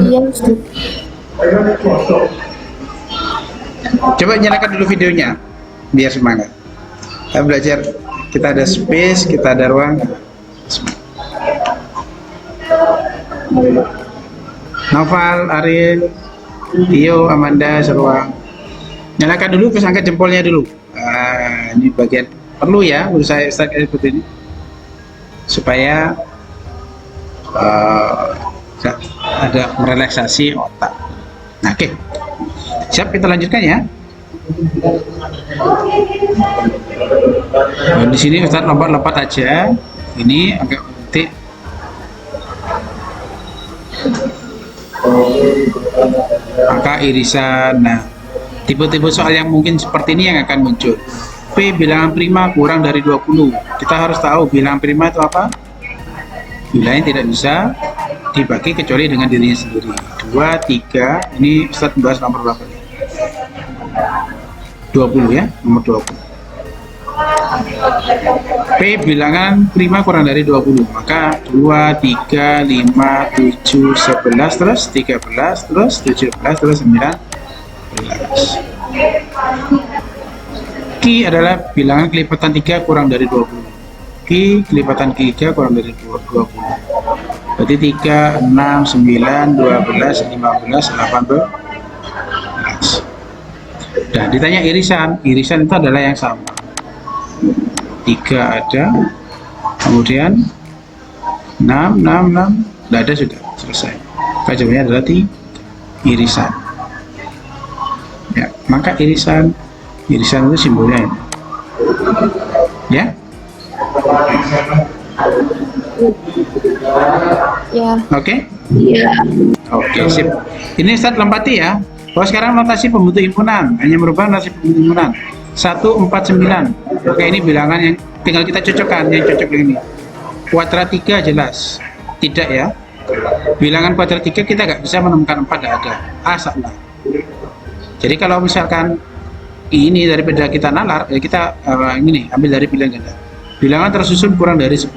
Iya, Ustaz. Coba nyalakan dulu videonya biar semangat. Kita belajar, kita ada space, kita ada ruang. Noval, Ariel, Tio, Amanda, Seruang. Nyalakan dulu, terus angkat jempolnya dulu. Ini bagian perlu ya, menurut saya seperti ini, supaya eh, ada merelaksasi otak. Nah, oke. Siap, kita lanjutkan ya. Di sini Ustaz lompat-lompat aja. Ini agak penting. Maka irisan. Nah, tipe-tipe soal yang mungkin seperti ini yang akan muncul. P bilangan prima kurang dari 20. Kita harus tahu bilangan prima itu apa? Bilangan tidak bisa dibagi kecuali dengan dirinya sendiri. 2, 3. Ini Ustaz membahas nomor berapa nih? 20 ya, nomor 20. P bilangan prima kurang dari 20, maka 2, 3, 5, 7, 11, terus 13, terus 17, terus 19. Q adalah bilangan kelipatan 3 kurang dari 20. Q kelipatan 3 kurang dari 20. Berarti 3, 6, 9, 12, 15, 18. Dan ditanya irisan, irisan itu adalah yang sama. 3 ada, kemudian 6, 6, 6, tidak ada, sudah selesai. Jawabannya adalah irisan. Ya, maka irisan itu simbolnya ini. Ya. Ya. Oke. Iya. Oke, sip. Ini Ustaz lompati ya. Kalau sekarang notasi pembentuk himpunan, hanya merubah notasi pembentuk himpunan. 149. Oke, ini bilangan yang tinggal kita cocokkan, yang cocok ini. Kuadratika jelas. Tidak ya. Bilangan kuadratika kita nggak bisa menemukan 4, nggak ada. Salah. Jadi kalau misalkan ini daripada kita nalar, ya kita ini ambil dari pilihan ganda. Bilangan tersusun kurang dari 10.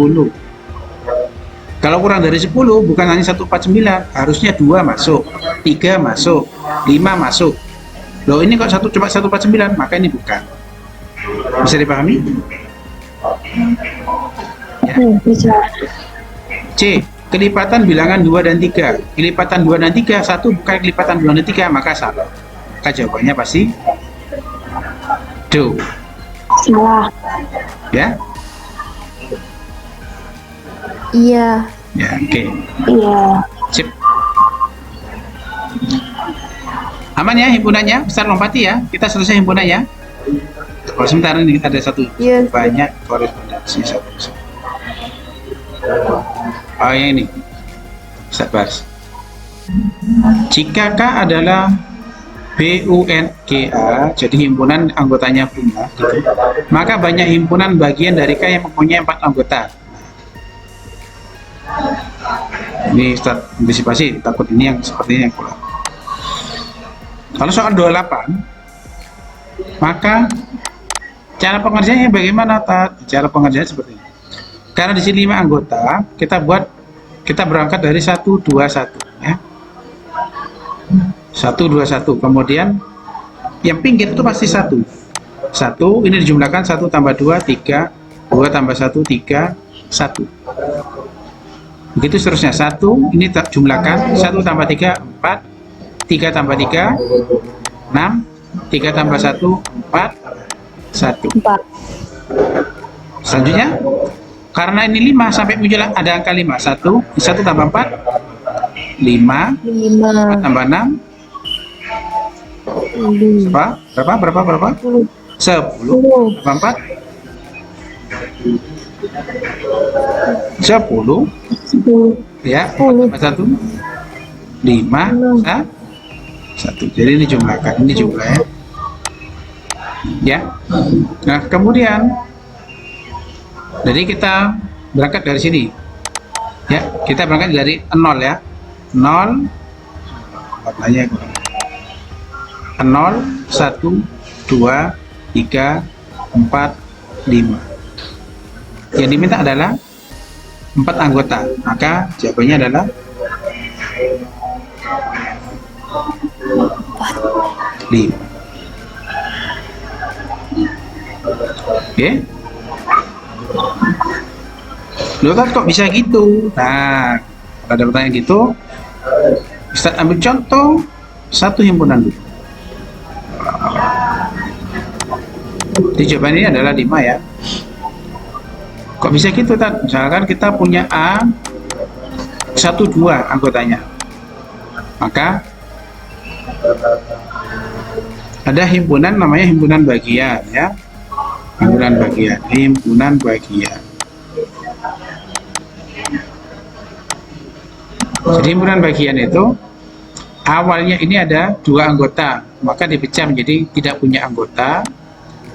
Kalau kurang dari 10, bukan hanya 149, harusnya 2 masuk, 3 masuk, 5 masuk. Loh, ini kok cuma 149, maka ini bukan. Bisa dipahami? Ya. Bisa. C. Kelipatan bilangan 2 dan 3. Kelipatan 2 dan 3, 1 bukan kelipatan 2 dan 3, maka salah. Maka jawabannya pasti do. Salah. Ya? Iya. Ya, oke. Iya. Sip. Aman ya himpunannya? Besar lompati ya. Kita selesai himpunannya. Oh, sebentar, ini kita ada satu Iya. banyak korespondensi satu. Oh, yang ini. Ustaz Bars. Jika K adalah BUNGA, jadi himpunan anggotanya bunga, gitu, maka banyak himpunan bagian dari K yang mempunyai 4 anggota. Ini Ustaz antisipasi, takut ini yang seperti ini yang kurang. Kalau soal 28, maka cara pengerjaannya bagaimana, Tat? Cara pengerjaannya seperti ini. Karena di sini 5 anggota, kita berangkat dari 1, 2, 1 ya. 1, 2, 1. Kemudian yang pinggir itu pasti 1. 1 ini dijumlahkan 1 tambah 2, 3, 2 tambah 1, 3, 1. Begitu seterusnya. 1 ini jumlahkan 1 tambah 3, 4, 3 tambah 3, 6, 3 tambah 1, 4, 1. 4. Selanjutnya, karena ini 5 sampai muncul ada angka 5. 1 tambah 4, 5, 5. tambah 6, berapa? 10 tambah 4, 10 ya, 10. tambah 1, 5, 1. Jadi ini jumlahkan, ini jumlahnya ya. Nah, kemudian jadi kita berangkat dari sini ya, kita berangkat dari 0 ya. 0 maknanya 0, 1, 2, 3, 4, 5. Yang diminta adalah 4 anggota, maka jawabannya adalah 5. Oke. Loh, kan kok bisa gitu? Nah, kalau ada pertanyaan gitu, Ustaz ambil contoh satu himpunan dulu. Jadi jawabannya adalah 5 ya. Kok bisa gitu, Tad? Misalkan kita punya A, 1-2 anggotanya. Maka ada himpunan namanya himpunan bagian ya. Himpunan bagian. Jadi himpunan bagian itu awalnya ini ada 2 anggota, maka dipecah menjadi tidak punya anggota,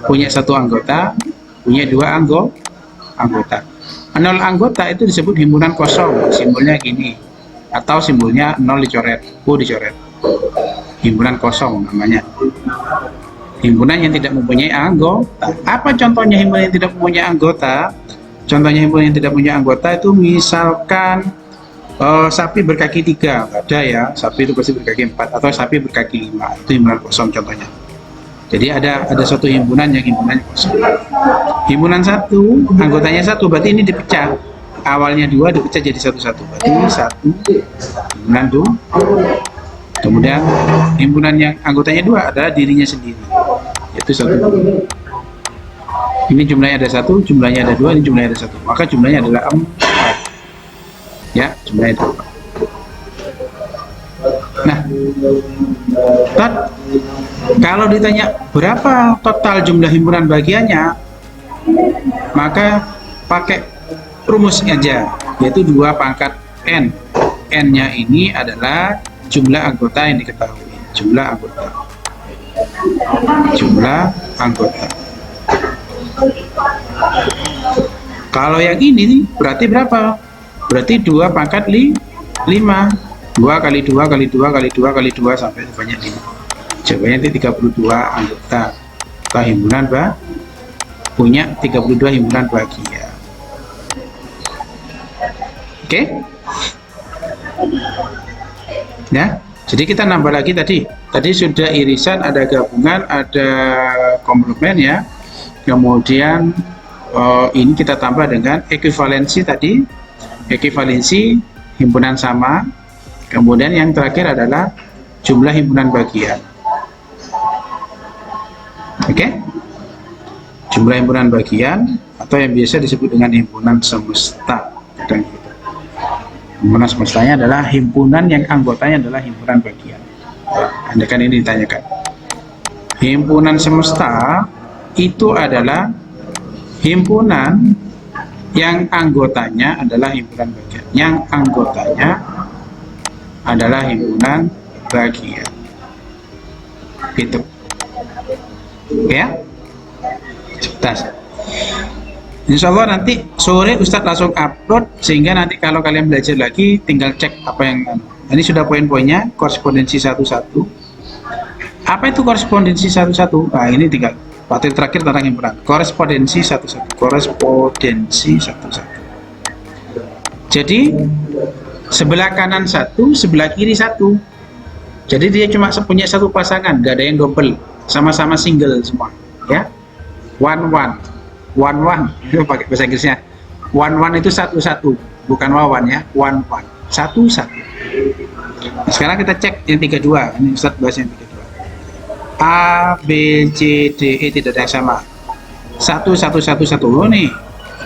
punya 1 anggota, punya 2 anggota. 0 anggota itu disebut himpunan kosong, simbolnya gini, atau simbolnya 0 dicoret, U dicoret. Himpunan kosong namanya. Himpunan yang tidak mempunyai anggota. Apa contohnya himpunan yang tidak mempunyai anggota? Contohnya himpunan yang tidak punya anggota itu misalkan sapi berkaki 3, ada ya, sapi itu pasti berkaki 4, atau sapi berkaki 5, itu himpunan kosong contohnya. Jadi ada suatu himpunan yang himpunannya kosong. Himpunan 1, anggotanya 1, berarti ini dipecah. Awalnya 2 dipecah jadi 1-1, berarti 1 himpunan 2. Kemudian himpunan yang anggotanya 2 adalah dirinya sendiri, yaitu 1. Ini jumlahnya ada 1, jumlahnya ada 2, ini jumlahnya ada 1, maka jumlahnya adalah 4. Ya, jumlahnya ada 4. Nah, kalau ditanya berapa total jumlah himpunan bagiannya, maka pakai rumus aja, yaitu 2 pangkat N. N-nya ini adalah jumlah anggota yang diketahui. Jumlah anggota. Kalau yang ini berarti berapa? Berarti 2 pangkat 5. 2 kali 2 kali 2 kali 2 kali 2 sampai banyak 5. Jawabannya itu 32 anggota. Atau himpunan punya 32 himpunan bagian. Oke? Ya, jadi kita nambah lagi tadi sudah irisan, ada gabungan, ada komplement ya. Kemudian ini kita tambah dengan ekuivalensi tadi, ekuivalensi himpunan sama. Kemudian yang terakhir adalah jumlah himpunan bagian. Oke? Jumlah himpunan bagian atau yang biasa disebut dengan himpunan semesta. Himpunan semestanya adalah himpunan yang anggotanya adalah himpunan bagian. Anda kan ini ditanyakan. Himpunan semesta itu adalah himpunan yang anggotanya adalah himpunan bagian. Yang anggotanya adalah himpunan bagian. Gitu. Ya? Cepat. Insya Allah nanti sore Ustadz langsung upload, sehingga nanti kalau kalian belajar lagi tinggal cek apa yang ini sudah poin-poinnya. Korespondensi 1-1. Apa itu korespondensi 1-1? Nah ini tinggal materi terakhir tentang himpunan. Korespondensi 1-1. Korespondensi 1-1. Jadi sebelah kanan 1, sebelah kiri 1. Jadi dia cuma punya 1 pasangan, gak ada yang double, sama-sama single semua ya. One itu pakai bahasa Inggrisnya. One itu 1-1, bukan wawan ya. One 1-1. Nah, sekarang kita cek yang 32. Ini Ustadz bahas yang 32. A, B, C, D, E tidak ada yang sama. 1-1-1-1. Oh nih,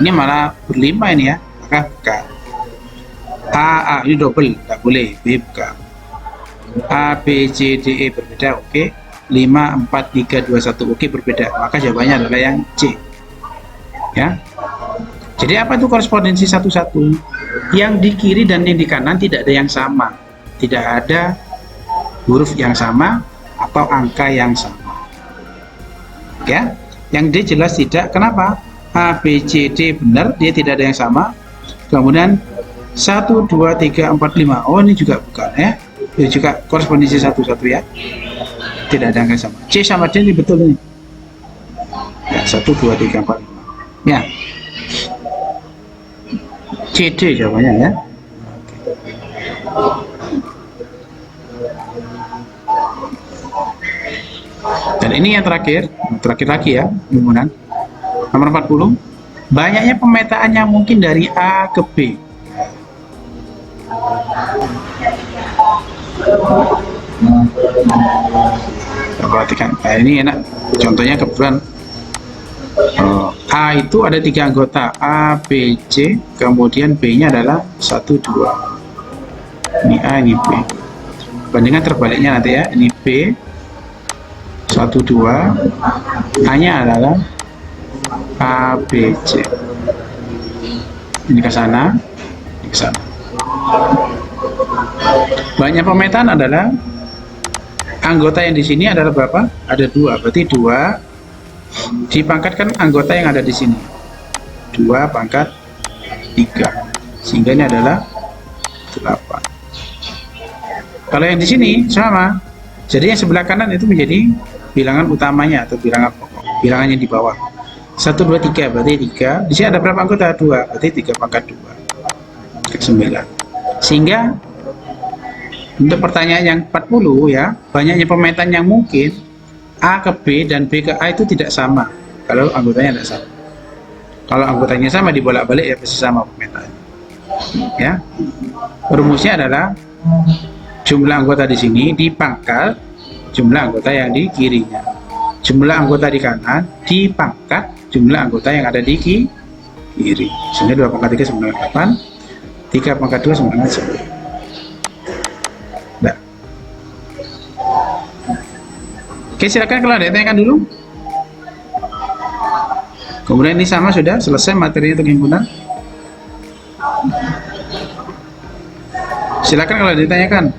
ini malah berlima ini ya. Maka buka. A ini double, tidak boleh. B buka. A, B, C, D, E berbeda, oke. 5, 4, 3, 2, 1, oke, berbeda. Maka jawabannya adalah yang C. Ya. Jadi apa itu korespondensi 1-1? Yang di kiri dan yang di kanan tidak ada yang sama. Tidak ada huruf yang sama atau angka yang sama. Ya. Yang D jelas tidak. Kenapa? A, B, C, D benar, dia tidak ada yang sama. Kemudian 1, 2, 3, 4, 5. Oh, ini juga bukan ya. Ini juga korespondensi 1-1 ya. Tidak ada yang sama. C sama D ini betul ini. Ya, 1, 2, 3, 4, 5. Ya. CD jawabannya ya. Dan ini yang terakhir lagi ya, himpunan. Nomor 40. Banyaknya pemetaan yang mungkin dari A ke B. Perhatikan. Nah, ini enak. Contohnya kebetulan A itu ada 3 anggota, A, B, C, kemudian B nya adalah 1, 2. Ini A, ini B. Bandingan terbaliknya nanti ya. Ini B 1, 2. A-nya adalah A, B, C. Ini ke sana, ini ke sana. Banyak pemetaan adalah anggota yang di sini adalah berapa? Ada 2. Berarti 2 dipangkatkan anggota yang ada di sini. 2 pangkat 3. Sehingga ini adalah 8. Kalau yang di sini sama. Jadi yang sebelah kanan itu menjadi bilangan utamanya atau bilangan pokok. Bilangannya di bawah. 1, 2, 3 berarti 3. Di sini ada berapa anggota? 2. Berarti 3 pangkat 2. Ke 9. Sehingga untuk pertanyaan yang 40 ya, banyaknya pemetaan yang mungkin A ke B dan B ke A itu tidak sama kalau anggotanya tidak sama. Kalau anggotanya sama dibolak-balik ya pasti sama pemetaannya. Ya. Rumusnya adalah jumlah anggota di sini dipangkat jumlah anggota yang di kirinya. Jumlah anggota di kanan dipangkat jumlah anggota yang ada di kiri. Sehingga 2 pangkat 3 sama dengan 8. 3 pangkat 2 sama dengan 9. Nah. Oke, silakan kalau ada yang tanyakan dulu. Kemudian ini sama sudah selesai materinya untuk himpunan. Silakan kalau ada yang ditanyakan.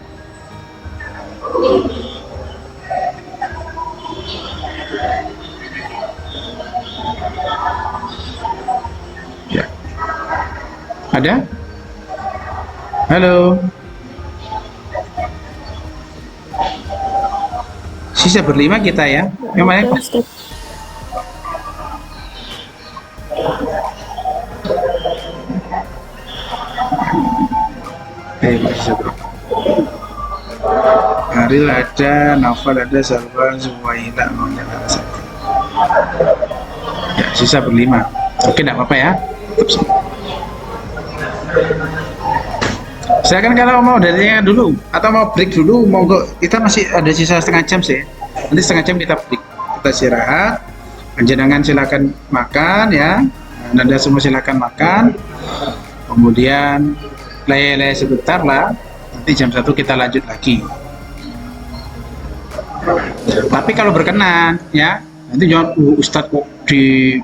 Ya. Ada? Halo. Sisa berlima kita ya. Yang mana? Sisa berapa? Aril ada, Naufal ada, Salwa, Zuwaila, Maunya ada satu. Ya, sisa berlima. Oke, tidak apa-apa ya. Silakan kalau mau dari dulu atau mau break dulu, monggo. Kita masih ada sisa setengah jam sih. Nanti setengah jam kita break, kita istirahat. Panjenengan silakan makan ya. Anda semua silakan makan. Kemudian leleh sebentar lah. Nanti jam 1 kita lanjut lagi. Tapi kalau berkenan ya, nanti jangan Ustadz kok di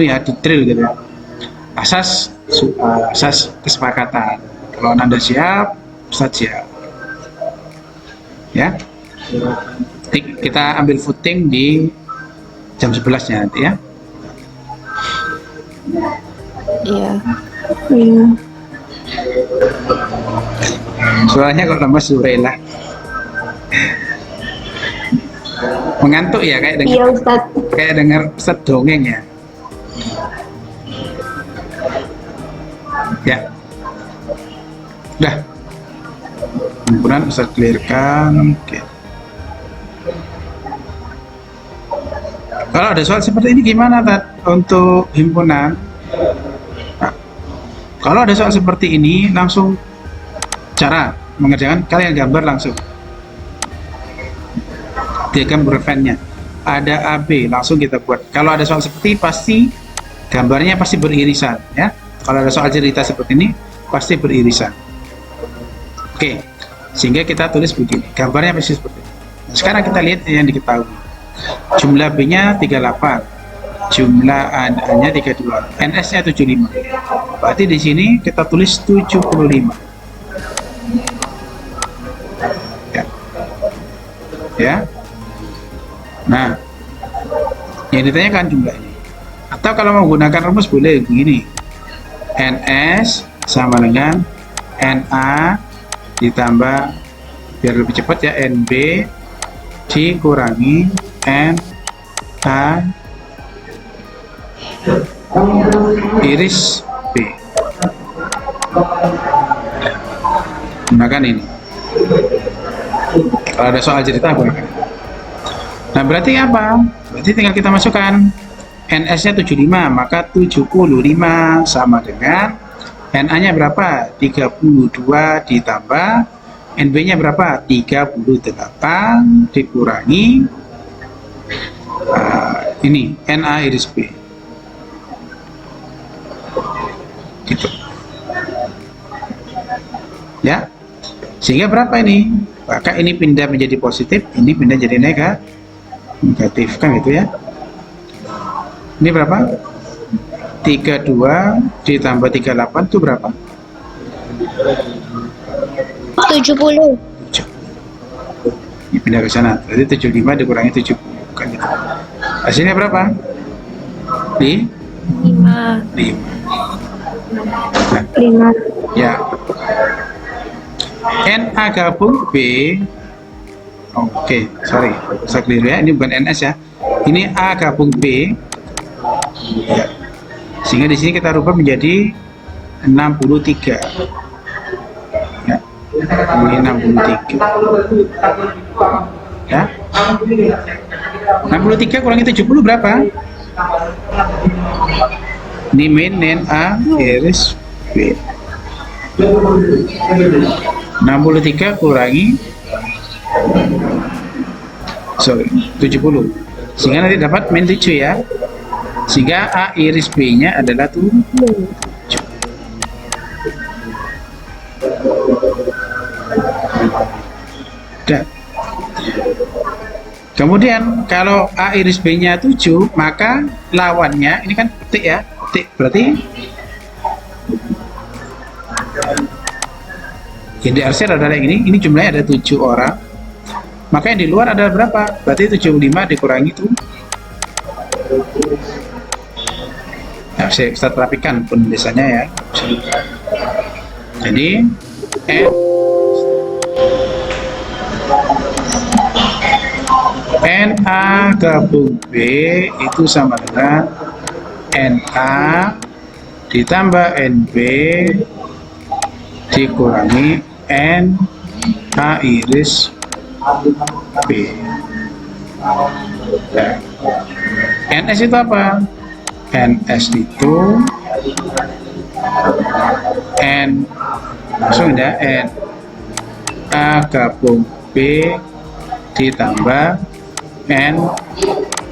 ya di drill gitu. Asas kesepakatan. Kalau Anda siap, Ustadz siap. Ya. Kita ambil footing di jam 11-nya nanti ya. Iya. Suaranya kok tambah Zuwaila. Mengantuk ya kayak dengar. Iya Ustaz. Kayak dengar Ustadz dongeng ya. Ya. Udah. Kemudian Ustadz clearkan. Oke. Kalau ada soal seperti ini gimana Tat untuk himpunan? Nah, kalau ada soal seperti ini langsung cara mengerjakan kalian gambar langsung. Diagram referensinya ada AB langsung kita buat. Kalau ada soal seperti pasti gambarnya pasti beririsan ya. Kalau ada soal cerita seperti ini pasti beririsan. Oke, sehingga kita tulis begini. Gambarnya pasti seperti ini. Nah, sekarang kita lihat yang diketahui. Jumlah B-nya 38, jumlah A-nya 32, NS-nya 75. Berarti di sini kita tulis 75. Ya. Ya. Nah, yang ditanyakan jumlahnya. Atau kalau mau menggunakan rumus boleh begini. NS sama dengan NA ditambah biar lebih cepat ya NB dikurangi NA iris B. Gunakan ini. Kalau ada soal cerita gunakan. Nah, berarti apa? Berarti tinggal kita masukkan NS-nya 75, maka 75 sama dengan NA-nya berapa? 32 ditambah NB-nya berapa? 38 dikurangi ini NA iris B. Gitu. Ya. Sehingga berapa ini? Maka ini pindah menjadi positif, ini pindah jadi negatif, kan gitu ya. Ini berapa? 32 ditambah 38 itu berapa? 70. Ini pindah ke sana. Berarti 75 dikurangi 70, kan gitu. Hasilnya berapa? 5. 5. Nah, 5. ya. NA gabung B. Oke, sorry, saya keliru ya. Ini bukan NS ya. Ini A gabung B. Ya. Sehingga di sini kita rubah menjadi 63. Ya. Ini 63. Ya. 63 kurangi 70 berapa? Ini min NA iris B. 63 kurangi 70, sehingga nanti dapat min 7 ya. Sehingga A iris B nya adalah 7. Dan kemudian kalau A iris B nya 7, maka lawannya ini kan petik ya, petik berarti yang di RC adalah yang ini jumlahnya ada 7 orang, maka yang di luar adalah berapa? Berarti 75 dikurangi itu. Nah, saya rapikan penulisannya ya. Jadi NA gabung B itu sama dengan NA ditambah NB dikurangi NA iris B. Ya. NS itu apa? NS itu N langsung ya, N A gabung B ditambah N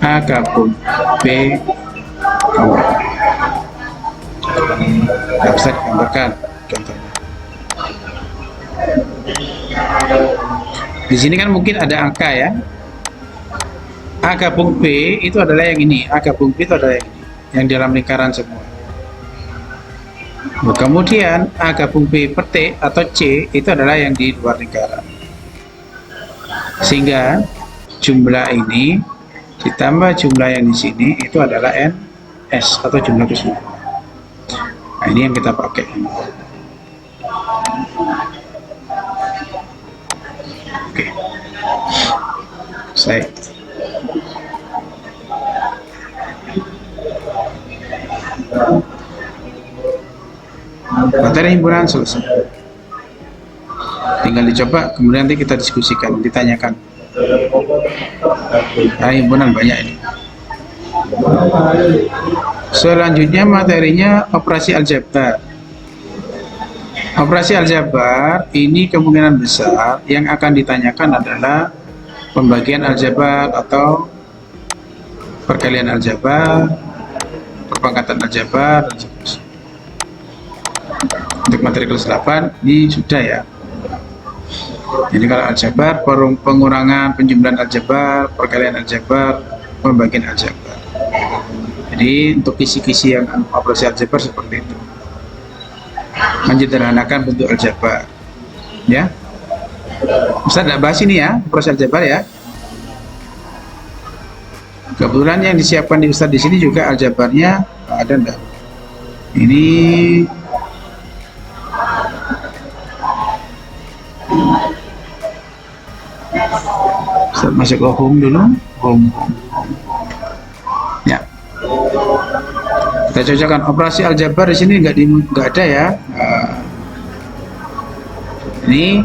A gabung B kawan. Tidak bisa digambarkan contohnya. Di sini kan mungkin ada angka ya. A gabung B itu adalah yang ini, A gabung B itu adalah yang ini, yang dalam lingkaran semua. Nah, kemudian A gabung B per T atau C itu adalah yang di luar lingkaran. Sehingga jumlah ini ditambah jumlah yang di sini itu adalah NS atau jumlah keseluruhan. Nah, ini yang kita pakai. Oke. Saya materi himpunan selesai, tinggal dicoba, kemudian nanti kita diskusikan, ditanyakan. Nah, himpunan banyak ini. Selanjutnya materinya operasi aljabar. Operasi aljabar ini kemungkinan besar yang akan ditanyakan adalah pembagian aljabar atau perkalian aljabar, perpangkatan aljabar, dan seterusnya. Untuk materi kelas 8 ini sudah ya. Jadi kalau aljabar, pengurangan, penjumlahan aljabar, perkalian aljabar, pembagian aljabar. Jadi untuk kisi-kisi yang operasi aljabar seperti itu, menyederhanakan bentuk aljabar ya. Ustaz tidak bahas ini ya, operasi aljabar ya. Kebetulan yang disiapkan di Ustaz di sini juga aljabarnya ada enggak? Ini Ustaz masuk ke home dulu, home. Ya. Kita cocokkan operasi aljabar di sini nggak ada ya. Ini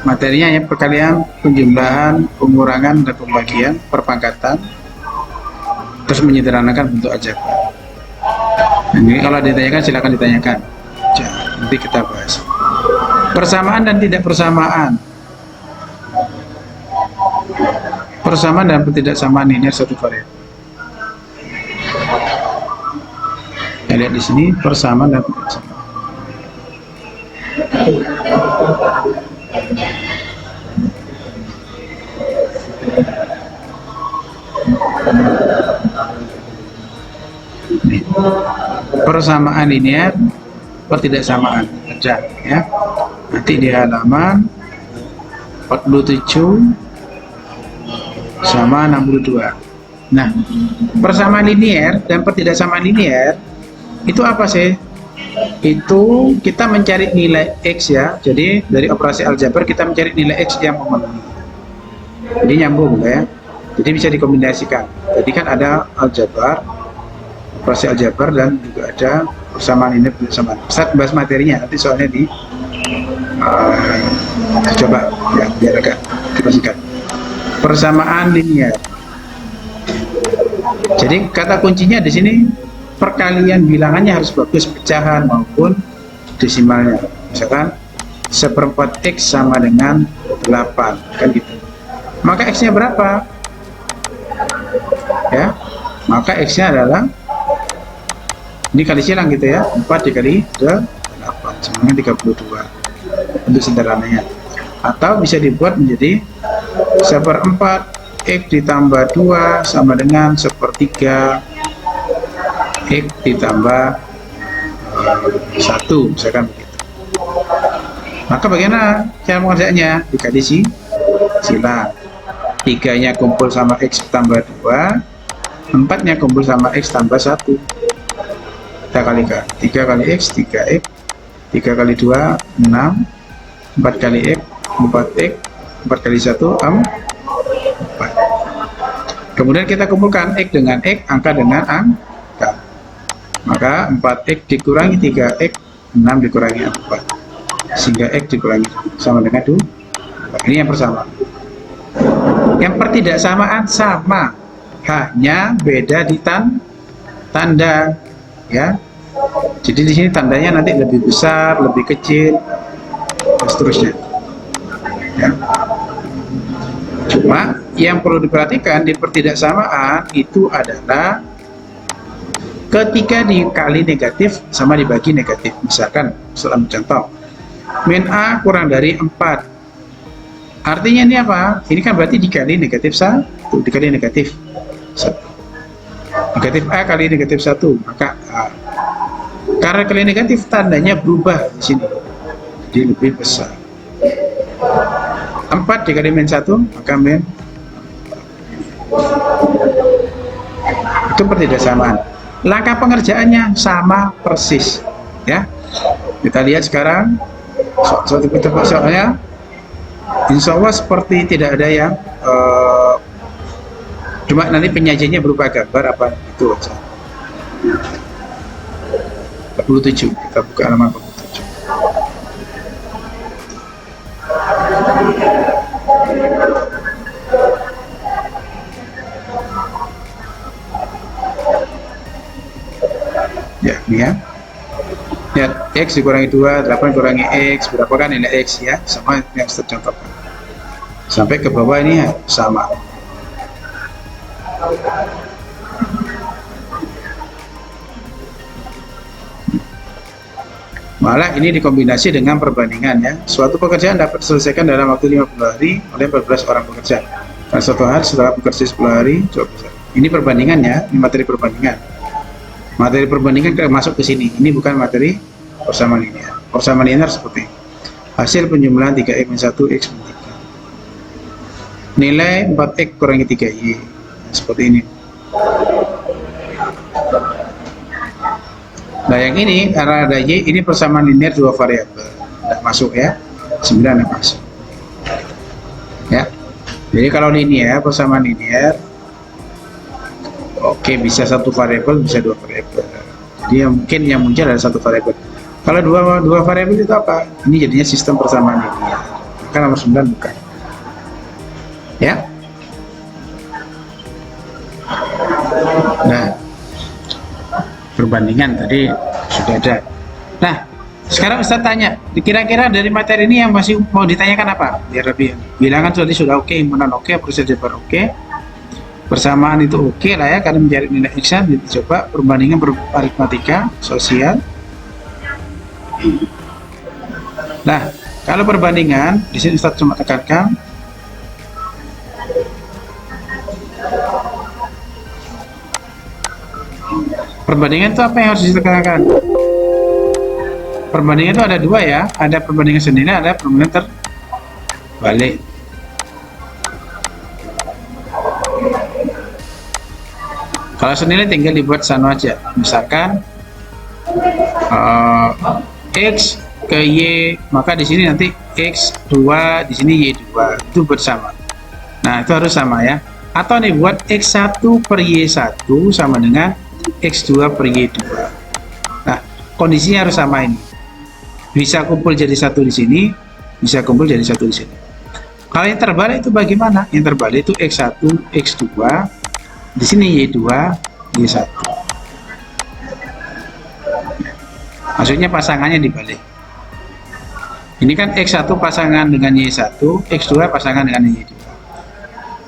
materinya ya, perkalian, penjumlahan, pengurangan, dan pembagian, perpangkatan, terus menyederhanakan bentuk aljabar. Ini kalau ditanyakan silakan ditanyakan. Nanti kita bahas. Persamaan dan tidak persamaan. Persamaan dan ketidaksamaan ini satu variabel. Kita lihat di sini persamaan dan ketidaksamaan. Nih, persamaan linear, pertidaksamaan aja ya. Nanti di halaman 47 sama 62. Nah, persamaan linear dan pertidaksamaan linear itu apa sih? Itu kita mencari nilai X ya. Jadi dari operasi aljabar kita mencari nilai X yang memenuhi. Jadi nyambung ya. Jadi bisa dikombinasikan. Jadi kan ada aljabar, operasi aljabar, dan juga ada persamaan linear dan persamaan. Saya bahas materinya nanti soalnya di coba ya biar agak dipastikan. Persamaan linear. Jadi kata kuncinya di sini perkalian bilangannya harus bagus, pecahan maupun desimalnya. Misalkan 1/4 X sama dengan 8 kan gitu. Maka X nya berapa? Ya, maka X nya adalah dikali silang gitu ya, 4 dikali 8 sama dengan 32 untuk sederhananya. Atau bisa dibuat menjadi 1/4 X ditambah 2 sama dengan 1/3 X ditambah 1, misalkan begitu. Maka bagaimana cara mengerjakannya? Dikali silang. 3-nya kumpul sama X tambah 2, 4-nya kumpul sama X tambah 1. Kita kalikan 3 kali X, 3X, 3 kali 2, 6, 4 kali X, 4X, 4 kali 1, 4. Kemudian kita kumpulkan X dengan X, angka dengan angka. Maka 4X dikurangi 3X, 6 dikurangi 4. Sehingga X dikurangi sama dengan 2. Ini yang pertama. Yang pertidaksamaan sama, hanya beda di tanda ya. Jadi di sini tandanya nanti lebih besar, lebih kecil, dan seterusnya. Ya. Cuma yang perlu diperhatikan di pertidaksamaan itu adalah ketika dikali negatif sama dibagi negatif. Misalkan dalam contoh min A kurang dari 4, artinya ini apa? Ini kan berarti dikali negatif 1, dikali negatif 1. Negatif A kali negatif 1, maka A. Karena kali negatif tandanya berubah di sini, jadi lebih besar. 4 dikali min 1, maka min. Itu pertidaksamaan. Langkah pengerjaannya sama persis ya. Kita lihat sekarang soalnya insya Allah seperti tidak ada yang cuma nanti penyajiannya berupa gambar apa itu aja. 47, kita buka halaman 47. Ya, ini ya. Lihat, X dikurangi 2, 8 kurangi X, berapa kan nilai X ya, sama yang tercontohkan. Sampai ke bawah ini ya, sama. Malah ini dikombinasi dengan perbandingan ya. Suatu pekerjaan dapat diselesaikan dalam waktu 50 hari oleh 14 orang pekerja. Dan suatu hari setelah bekerja 10 hari, coba. Ini perbandingannya, ini materi perbandingan. Materi perbandingan masuk ke sini. Ini bukan materi persamaan linear. Persamaan linear seperti ini. Hasil penjumlahan 3x min 1 x min 3. Nilai 4x kurangi 3y. Seperti ini. Nah yang ini karena ada y, ini persamaan linear dua variabel. Tidak masuk ya. 9 tidak masuk. Ya. Jadi kalau linear, persamaan linear, oke, bisa satu variabel, bisa dua variabel. Jadi mungkin yang muncul adalah satu variabel. Kalau dua variabel itu apa? Ini jadinya sistem persamaan linear. Maka nomor 9 bukan. Ya. Nah, perbandingan tadi sudah ada. Nah, sekarang Ustaz tanya, kira-kira dari materi ini yang masih mau ditanyakan apa? Biar lebih. Bilangan sudah oke, himpunan oke, proses jabar oke. Persamaan itu oke lah ya, karena mencari nilai X-nya. Coba perbandingan aritmatika, sosial. Nah, kalau perbandingan, di sini Ustaz cuma tekankan perbandingan itu apa yang harus ditekankan? Perbandingan itu ada dua ya, ada perbandingan senilai, ada perbandingan terbalik. Kalau senilai tinggal dibuat sano aja, misalkan X ke Y, maka di sini nanti X2, di sini Y2, itu bersama. Nah, itu harus sama ya. Atau nih buat X1 per Y1 sama dengan X2 per Y2. Nah, kondisinya harus sama ini. Bisa kumpul jadi satu di sini, bisa kumpul jadi satu di sini. Kalau yang terbalik itu bagaimana? Yang terbalik itu X1, X2, di sini Y2, Y1. Maksudnya pasangannya dibalik. Ini kan X1 pasangan dengan Y1, X2 pasangan dengan Y2.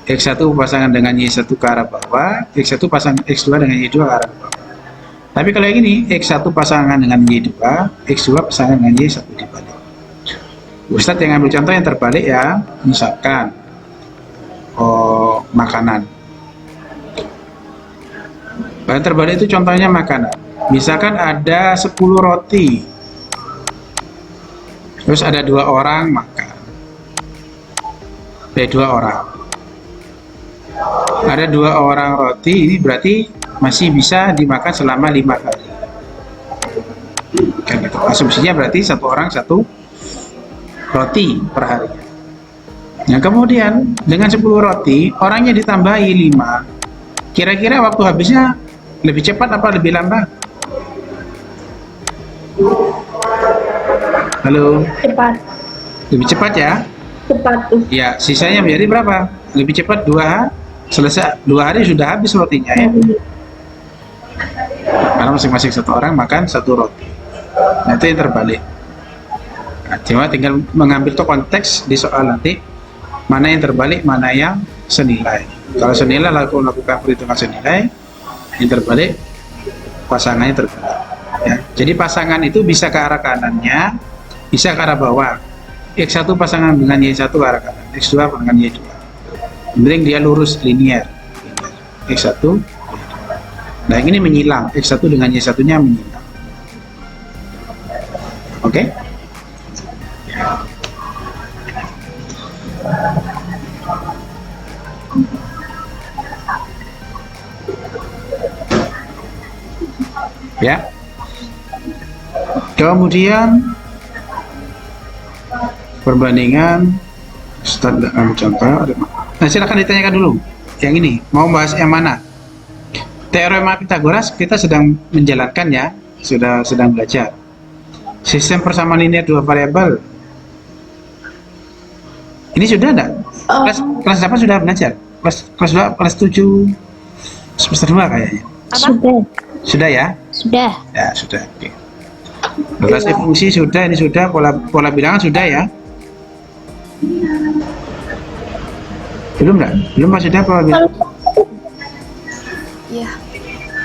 X1 pasangan dengan Y1 ke arah bawah, X1 pasangan X2 dengan Y2 ke arah bawah. Tapi kalau yang ini, X1 pasangan dengan Y2, X2 pasangan dengan Y1 dibalik. Ustadz yang ambil contoh yang terbalik ya, misalkan makanan. Yang terbalik itu contohnya makanan. Misalkan ada 10 roti, terus ada 2 orang makan. Ada 2 orang. Ada 2 orang roti, ini berarti masih bisa dimakan selama 5 hari. Kan gitu. Asumsinya berarti 1 orang 1 roti per hari. Nah, kemudian dengan 10 roti, orangnya ditambahi 5. Kira-kira waktu habisnya lebih cepat apa lebih lambat? Halo? Cepat. Lebih cepat ya? Cepat tuh. Ya, sisanya menjadi berapa? Lebih cepat 2 selesai 2 hari sudah habis rotinya ya. Karena masing-masing 1 orang makan 1 roti. Nah, itu yang terbalik. Nah, cuma tinggal mengambil tuh konteks di soal nanti mana yang terbalik, mana yang senilai. Kalau senilai lakukan perhitungan senilai, yang terbalik pasangannya terbalik. Ya. Jadi pasangan itu bisa ke arah kanannya, bisa ke arah bawah. X1 pasangan dengan Y1 ke arah kanan, X2 dengan Y2. Penting dia lurus linear. X1. Nah, ini menyilang. X1 dengan Y1-nya menyilang. Oke? Ya. Kemudian perbandingan standar contoh. Nah, silakan ditanyakan dulu. Yang ini mau bahas yang mana? Teorema Pitagoras kita sedang menjalankan ya, sedang belajar. Sistem persamaan linear 2 variabel. Ini sudah enggak? Kelas 8 sudah belajar. Kelas 2, kelas 7 semester 2 kayaknya. Sudah. Sudah ya? Sudah. Ya, sudah. Oke. Relasi fungsi sudah, ini sudah, pola bilangan sudah ya? Belum enggak? Belum Mas, sudah pola bilangan? Iya.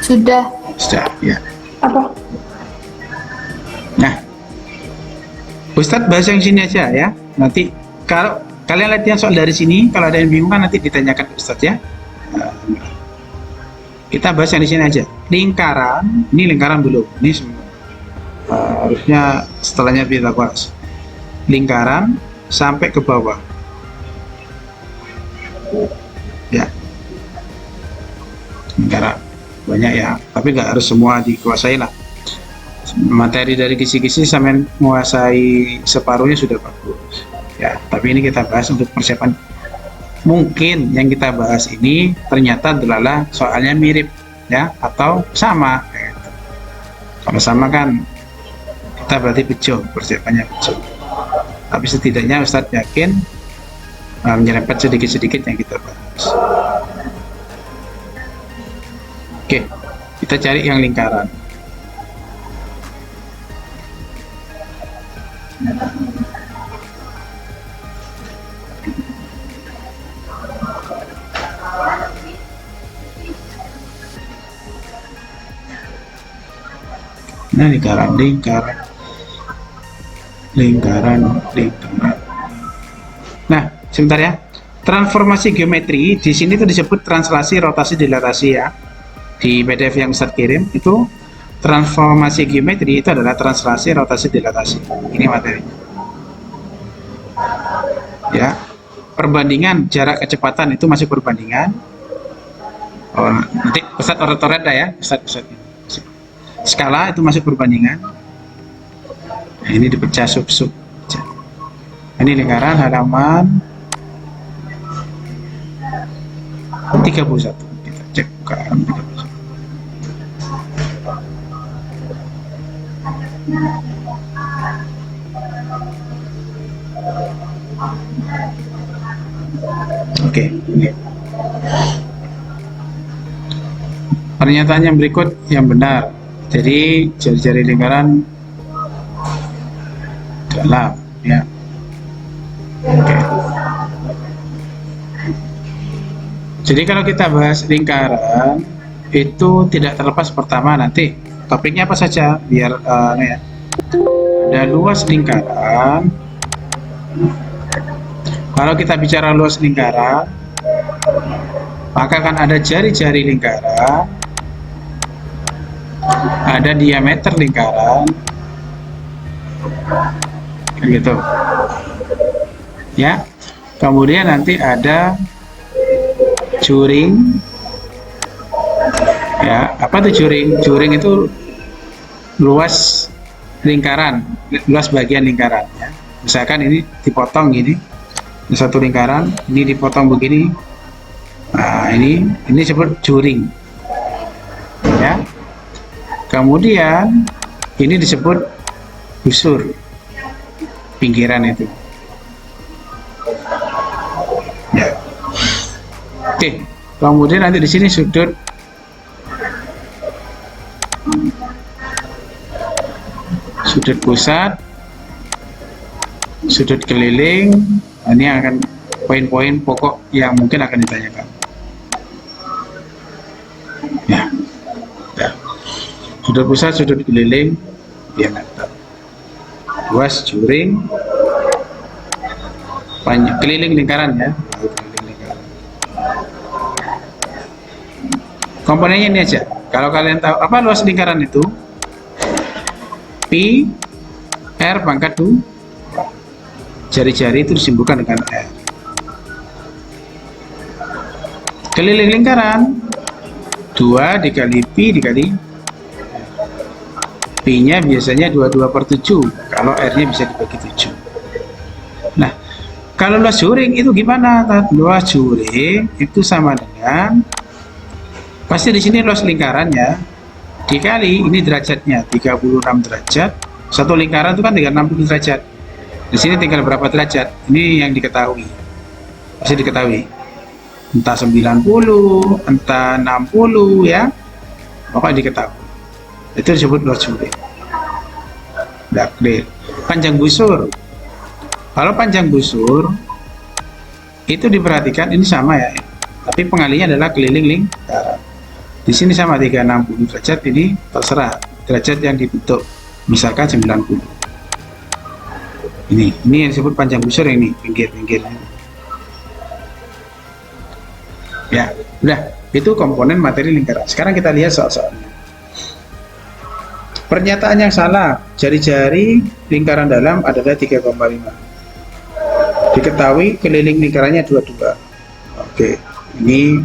Sudah. Sudah, ya. Apa? Nah, Ustadz bahas yang sini aja ya. Nanti kalau kalian lihat yang soal dari sini, kalau ada yang bingung kan nanti ditanyakan ke Ustadz ya. Kita bahas yang di sini aja. Lingkaran, ini lingkaran belum. Ini harusnya setelahnya Pitagoras. Lingkaran sampai ke bawah. Ya. Lingkaran banyak ya, tapi nggak harus semua dikuasai lah. Materi dari kisi-kisi sampai menguasai separuhnya sudah bagus ya, tapi ini kita bahas untuk persiapan. Mungkin yang kita bahas ini ternyata adalah soalnya mirip ya, atau sama gitu. Kalau sama kan kita berarti bejo, persiapannya bejo, tapi setidaknya Ustadz yakin menyerempet sedikit-sedikit yang kita bahas. Oke, kita cari yang lingkaran. Nah, lingkaran. lingkaran. Nah, sebentar ya. Transformasi geometri di sini tuh disebut translasi, rotasi, dilatasi ya. Di PDF yang Ustaz kirim itu transformasi geometri itu adalah translasi, rotasi, dilatasi. Ini materinya. Ya. Perbandingan jarak kecepatan itu masih perbandingan. Oh, nanti Ustaz oret-oret dah ya, Ustaz. Skala itu masih perbandingan. Nah, ini dipecah sub-sub. Ini lingkaran halaman 31. Kita cek bukaan 31. Oke, ini. Pernyataan yang berikut yang benar. Jadi jari-jari lingkaran dalam, ya. Oke. Jadi kalau kita bahas lingkaran itu tidak terlepas pertama nanti topiknya apa saja biar ya. Ada luas lingkaran. Kalau kita bicara luas lingkaran, maka akan ada jari-jari lingkaran, ada diameter lingkaran, gitu. Ya. Kemudian nanti ada curing. Ya, apa tuh curing? Curing itu luas lingkaran, luas bagian lingkaran ya. Misalkan ini dipotong gini. Ini satu lingkaran, ini dipotong begini. Nah, ini disebut curing. Ya. Kemudian ini disebut busur. Pinggiran itu. Ya. Oke. Kemudian nanti di sini sudut pusat, sudut keliling. Ini akan poin-poin pokok yang mungkin akan ditanyakan. Ya. Ya. Sudut pusat, sudut keliling, diameter. Luas curing, panjang keliling lingkaran ya. Komponennya ini aja. Kalau kalian tahu apa luas lingkaran itu, pi r pangkat 2. Jari-jari itu disimbolkan dengan r. Keliling lingkaran 2 dikali pi dikali pi-nya biasanya 22/7. Kalau r-nya bisa dibagi 7. Nah, kalau luas curing itu gimana? Luas curing itu sama dengan, pasti di sini luas lingkarannya dikali ini derajatnya 36 derajat. Satu lingkaran itu kan 360 derajat. Di sini tinggal berapa derajat? Ini yang diketahui. Pasti diketahui. Entah 90, entah 60 ya. Pokoknya diketahui. Itu disebut luas curing. Nah, clear. Panjang busur. Kalau panjang busur itu diperhatikan ini sama ya. Tapi pengalinya adalah keliling lingkaran. Di sini sama 360 derajat, ini terserah derajat yang dibentuk. Misalkan 90. Ini yang disebut panjang busur, yang ini pinggir-pinggir. Ya, udah. Itu komponen materi lingkaran. Sekarang kita lihat soal-soalnya. Pernyataan yang salah, jari-jari lingkaran dalam adalah 3,5. Diketahui keliling lingkarannya 22. Oke, ini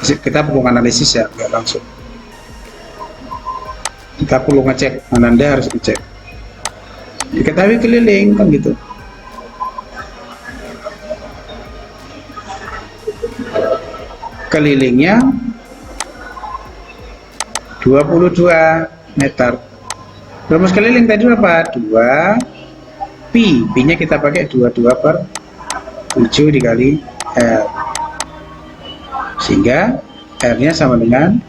kita perlu analisis ya, nggak langsung. Kita perlu ngecek, Anda harus ngecek. Diketahui keliling kan gitu. Kelilingnya 22 meter. Rumus keliling tadi apa? 2 pi. Pi-nya kita pakai 22/7 dikali R. Sehingga R-nya sama dengan,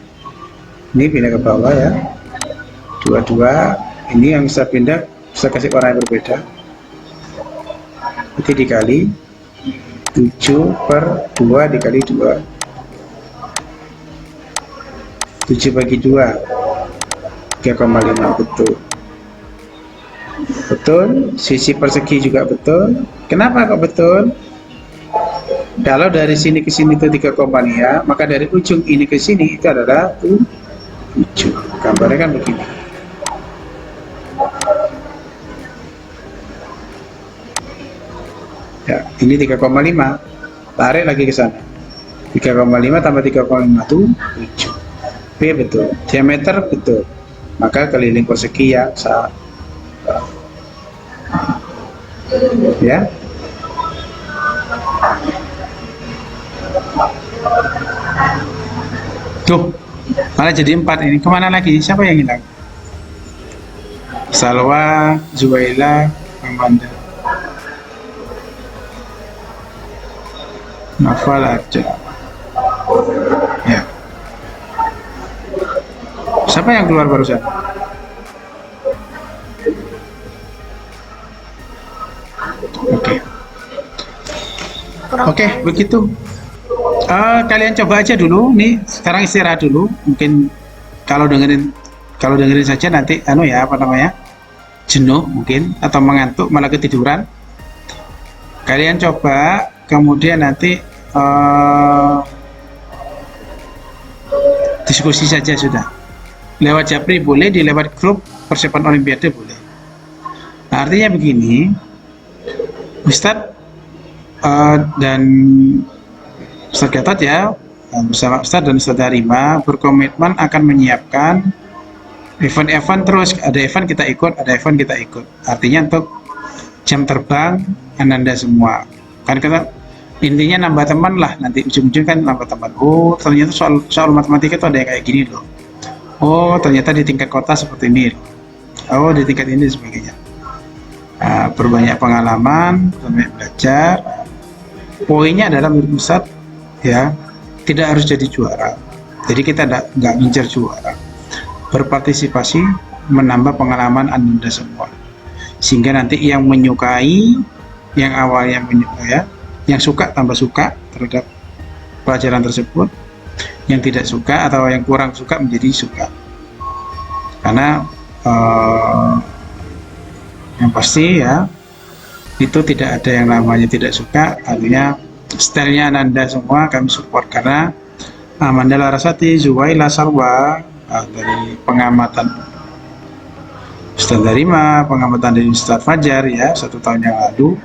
ini pindah ke bawah ya, 22. Ini yang saya pindah, saya kasih warna yang berbeda. Nanti dikali 7/2 dikali 2. 7 bagi 2 3,5. Betul. Betul, sisi persegi juga betul. Kenapa kok betul? Kalau dari sini ke sini itu 3,5, maka dari ujung ini ke sini itu adalah 7. Gambarnya kan begini. Ya, ini 3,5. Tarik lagi ke sana. 3,5 tambah 3,5 itu 7. B betul. Diameter betul. Maka keliling persegi yang sama. Ya. Tuh, malah jadi 4 ini. Kemana lagi? Siapa yang hilang? Salwa, Zuwaila, Amanda. Nafal aja. Ya. Siapa yang keluar barusan? Oke. Oke, begitu. Kalian coba aja dulu. Nih, sekarang istirahat dulu. Mungkin kalau dengerin saja nanti jenuh mungkin atau mengantuk malah ketiduran. Kalian coba, kemudian nanti diskusi saja sudah. Lewat Japri boleh, di lewat grup persiapan Olimpiade boleh. Nah, artinya begini, Ustadz dan Ustadz Gatot ya, bersama Ustadz dan Ustadz Harima berkomitmen akan menyiapkan event-event terus. Ada event kita ikut, ada event kita ikut. Artinya untuk jam terbang Ananda semua. Kan kita intinya nambah teman lah, nanti ujung-ujung kan nambah teman. Oh, ternyata soal matematika itu ada yang kayak gini loh. Oh, ternyata di tingkat kota seperti ini. Oh, di tingkat ini sebagainya. Berbanyak pengalaman, banyak belajar. Poinnya adalah menurut Ustadz ya, tidak harus jadi juara. Jadi kita nggak ngincar juara. Berpartisipasi, menambah pengalaman Anda semua. Sehingga nanti yang menyukai, yang awalnya yang suka tambah suka terhadap pelajaran tersebut, yang tidak suka atau yang kurang suka menjadi suka. Karena yang pasti ya, itu tidak ada yang namanya tidak suka. Artinya stylenya Ananda semua kami support, karena Amanda Larasati, Zuwaila, Sarwa dari pengamatan Ustadz Harima, pengamatan dari Ustadz Fajar ya 1 tahun yang lalu,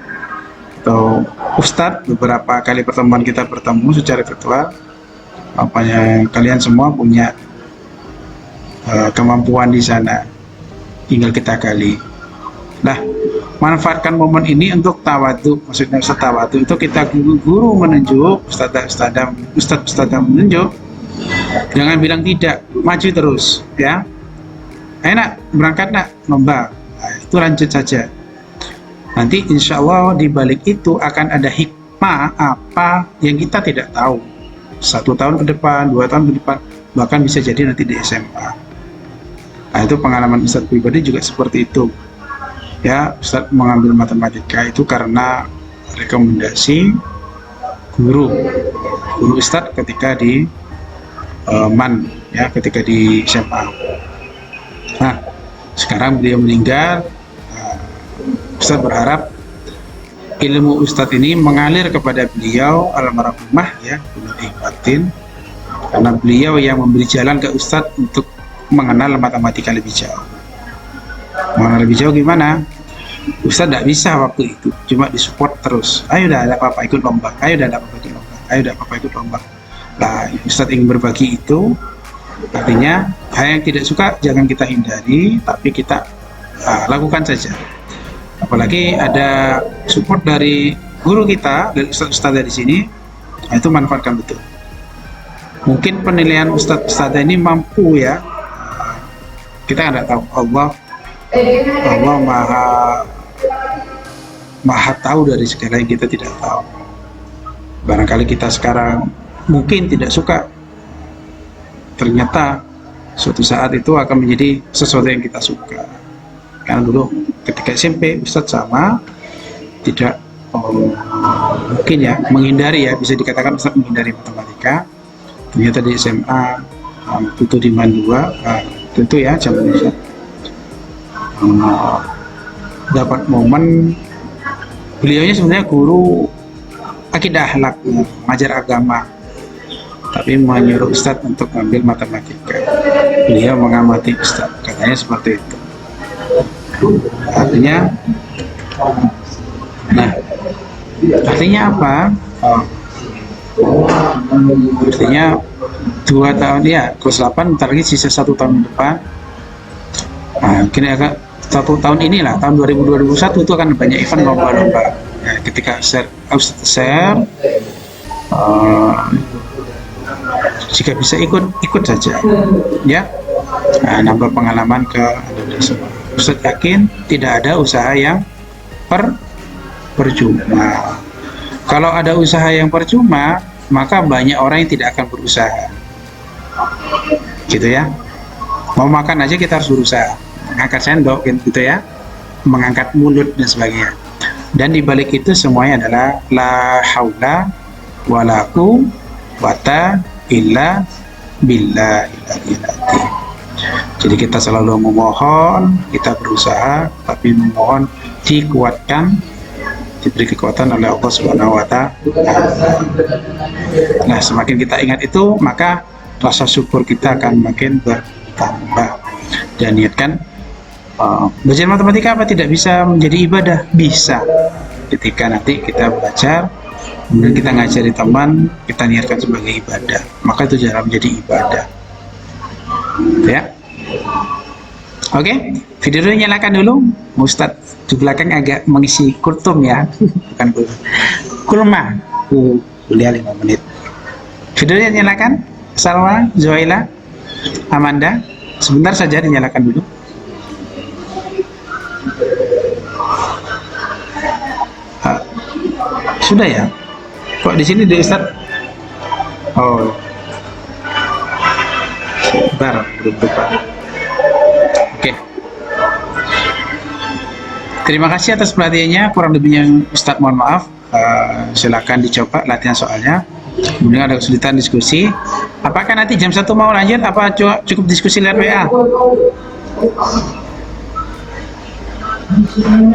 atau Ustadz beberapa kali pertemuan kita bertemu secara virtual. Apanya kalian semua punya kemampuan di sana, tinggal kita gali. Nah, manfaatkan momen ini untuk tawadu. Maksudnya Ustadz tawadu itu kita guru menunjuk, Ustadz menunjuk. Jangan bilang tidak, maju terus ya. Enak, berangkat nak lomba. Nah, itu lanjut saja. Nanti insya Allah di balik itu akan ada hikmah apa yang kita tidak tahu. 1 tahun ke depan, 2 tahun ke depan, bahkan bisa jadi nanti di SMA. Nah, itu pengalaman Ustadz pribadi juga seperti itu. Ya, Ustadz mengambil matematika itu karena rekomendasi guru Ustadz ketika di MAN ya, ketika di SMA. Nah, sekarang beliau meninggal. Ustadz berharap ilmu Ustadz ini mengalir kepada beliau almarhumah ya, beliau nikmatin, karena beliau yang memberi jalan ke Ustadz untuk mengenal matematika lebih jauh. Mengenal lebih jauh gimana? Ustadz tidak bisa waktu itu, cuma disupport terus. Ayo dah ada apa-apa ikut lomba, ayo dah ada apa-apa ikut lomba, ayo dah apa-apa ikut lomba. Nah, Ustadz ingin berbagi itu, artinya hal yang tidak suka jangan kita hindari, tapi kita lakukan saja. Apalagi ada support dari guru kita, dari Ustadz dari sini, nah itu manfaatkan betul. Mungkin penilaian Ustadz ini mampu ya, kita nggak tahu. Allah maha tahu dari segala yang kita tidak tahu. Barangkali kita sekarang mungkin tidak suka, ternyata suatu saat itu akan menjadi sesuatu yang kita suka. Karena dulu ketika SMP Ustadz sama tidak mungkin ya menghindari ya, bisa dikatakan Ustadz menghindari matematika. Ternyata di SMA itu di MAN 2 tentu ya zaman Ustadz dapat momen. Beliaunya sebenarnya guru akidah akhlak, mengajar agama, tapi menyuruh Ustadz untuk ambil matematika. Beliau mengamati Ustadz, katanya seperti itu. Artinya, nah, artinya apa? Artinya 2 tahun ya, kelas 8, ntar lagi sisa 1 tahun depan. Nah, kini agak 1 tahun inilah, tahun 2021 itu akan banyak event lomba-lomba. Ya, ketika share, jika bisa ikut saja, ya. Nah, nambah pengalaman ke Indonesia. Ustaz yakin tidak ada usaha yang percuma. Kalau ada usaha yang percuma, maka banyak orang yang tidak akan berusaha. Gitu ya. Mau makan aja kita harus berusaha. Mengangkat sendok gitu ya. Mengangkat mulut dan sebagainya. Dan dibalik itu semuanya adalah la haula wala quwwata illa billahil. Jadi kita selalu memohon, kita berusaha, tapi memohon dikuatkan, diberi kekuatan oleh Allah Subhanahu wa Ta'ala. Nah, semakin kita ingat itu, maka rasa syukur kita akan makin bertambah. Dan niatkan, belajar matematika apa tidak bisa menjadi ibadah? Bisa. Ketika nanti kita belajar, kemudian kita ngajari teman, kita niatkan sebagai ibadah, maka itu jarang menjadi ibadah. Ya. Oke, videonya nyalakan dulu. Ustadz di belakang agak mengisi kultum ya, bukan kulma. Kuliah 5 menit. Videonya nyalakan. Salwa, Zoila, Amanda, sebentar saja dinyalakan dulu. Sudah ya? Kok di sini di Ustadz? Oh, sebentar, belum lupa. Oke. Terima kasih atas pelatihannya. Kurang lebihnya Ustadz mohon maaf. Silakan dicoba latihan soalnya. Kemudian ada kesulitan diskusi. Apakah nanti jam 1 mau lanjut? Apa cukup diskusi lewat WA?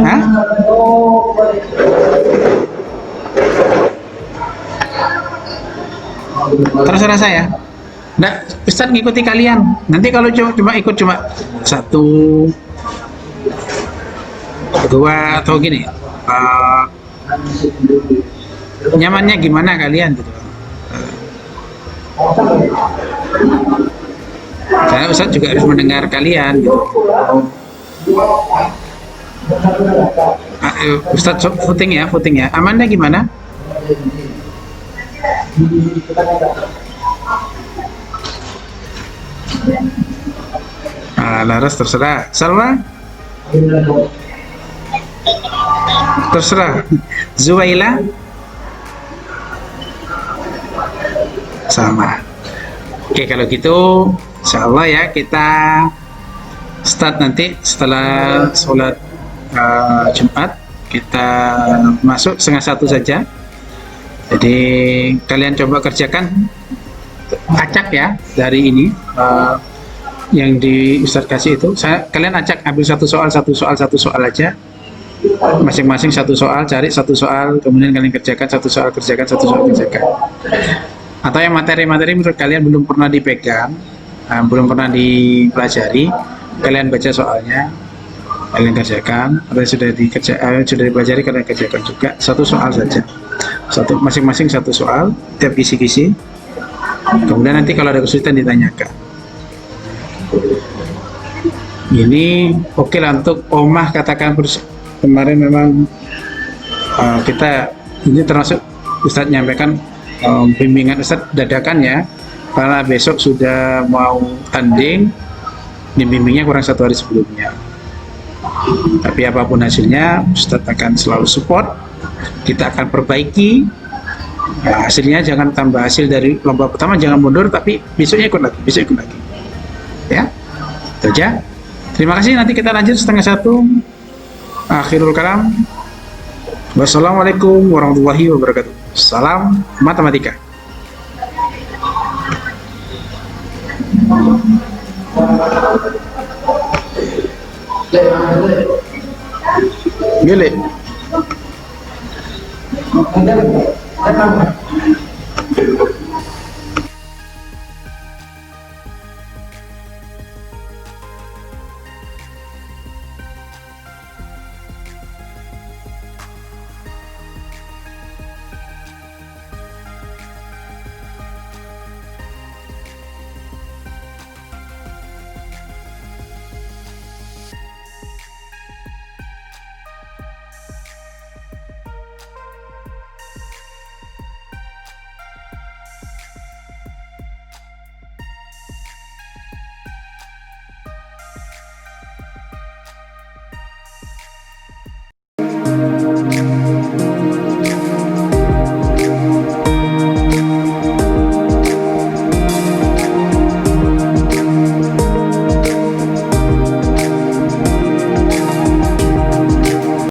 Hah? Terserah saya. Nah, Ustadz ngikuti kalian. Nanti kalau cuma ikut cuma 1, 2 atau gini, nyamannya gimana kalian gitu. Karena Ustadz juga harus mendengar kalian gitu. Ustadz voting ya. Amanda gimana? Laras terserah. Salwa? Terserah. Zuwaila? Sama. Oke, kalau gitu insyaallah ya kita start nanti setelah sholat Jumat. Kita masuk 12:30 saja. Jadi kalian coba kerjakan acak ya dari ini yang di Ustadz kasih itu. Kalian acak, ambil satu soal aja. Masing-masing 1 soal, cari 1 soal, kemudian kalian kerjakan 1 soal, kerjakan 1 soal, kerjakan. Atau yang materi-materi menurut kalian belum pernah dipegang, belum pernah dipelajari, kalian baca soalnya, kalian kerjakan. Atau sudah dipelajari, kalian kerjakan juga 1 soal saja. Masing-masing 1 soal, tiap kisi-kisi. Kemudian nanti kalau ada kesulitan ditanyakan. Ini oke lah untuk omah, katakan kemarin memang kita ini termasuk Ustadz nyampaikan bimbingan Ustadz dadakan ya, karena besok sudah mau tanding, bimbingnya kurang 1 hari sebelumnya. Tapi apapun hasilnya Ustadz akan selalu support, kita akan perbaiki. Nah, hasilnya jangan tambah hasil dari lomba pertama, jangan mundur, tapi besoknya ikut lagi, ya itu aja. Terima kasih, nanti kita lanjut 12:30. Akhirul kalam, wassalamualaikum warahmatullahi wabarakatuh. Salam matematika. Gile.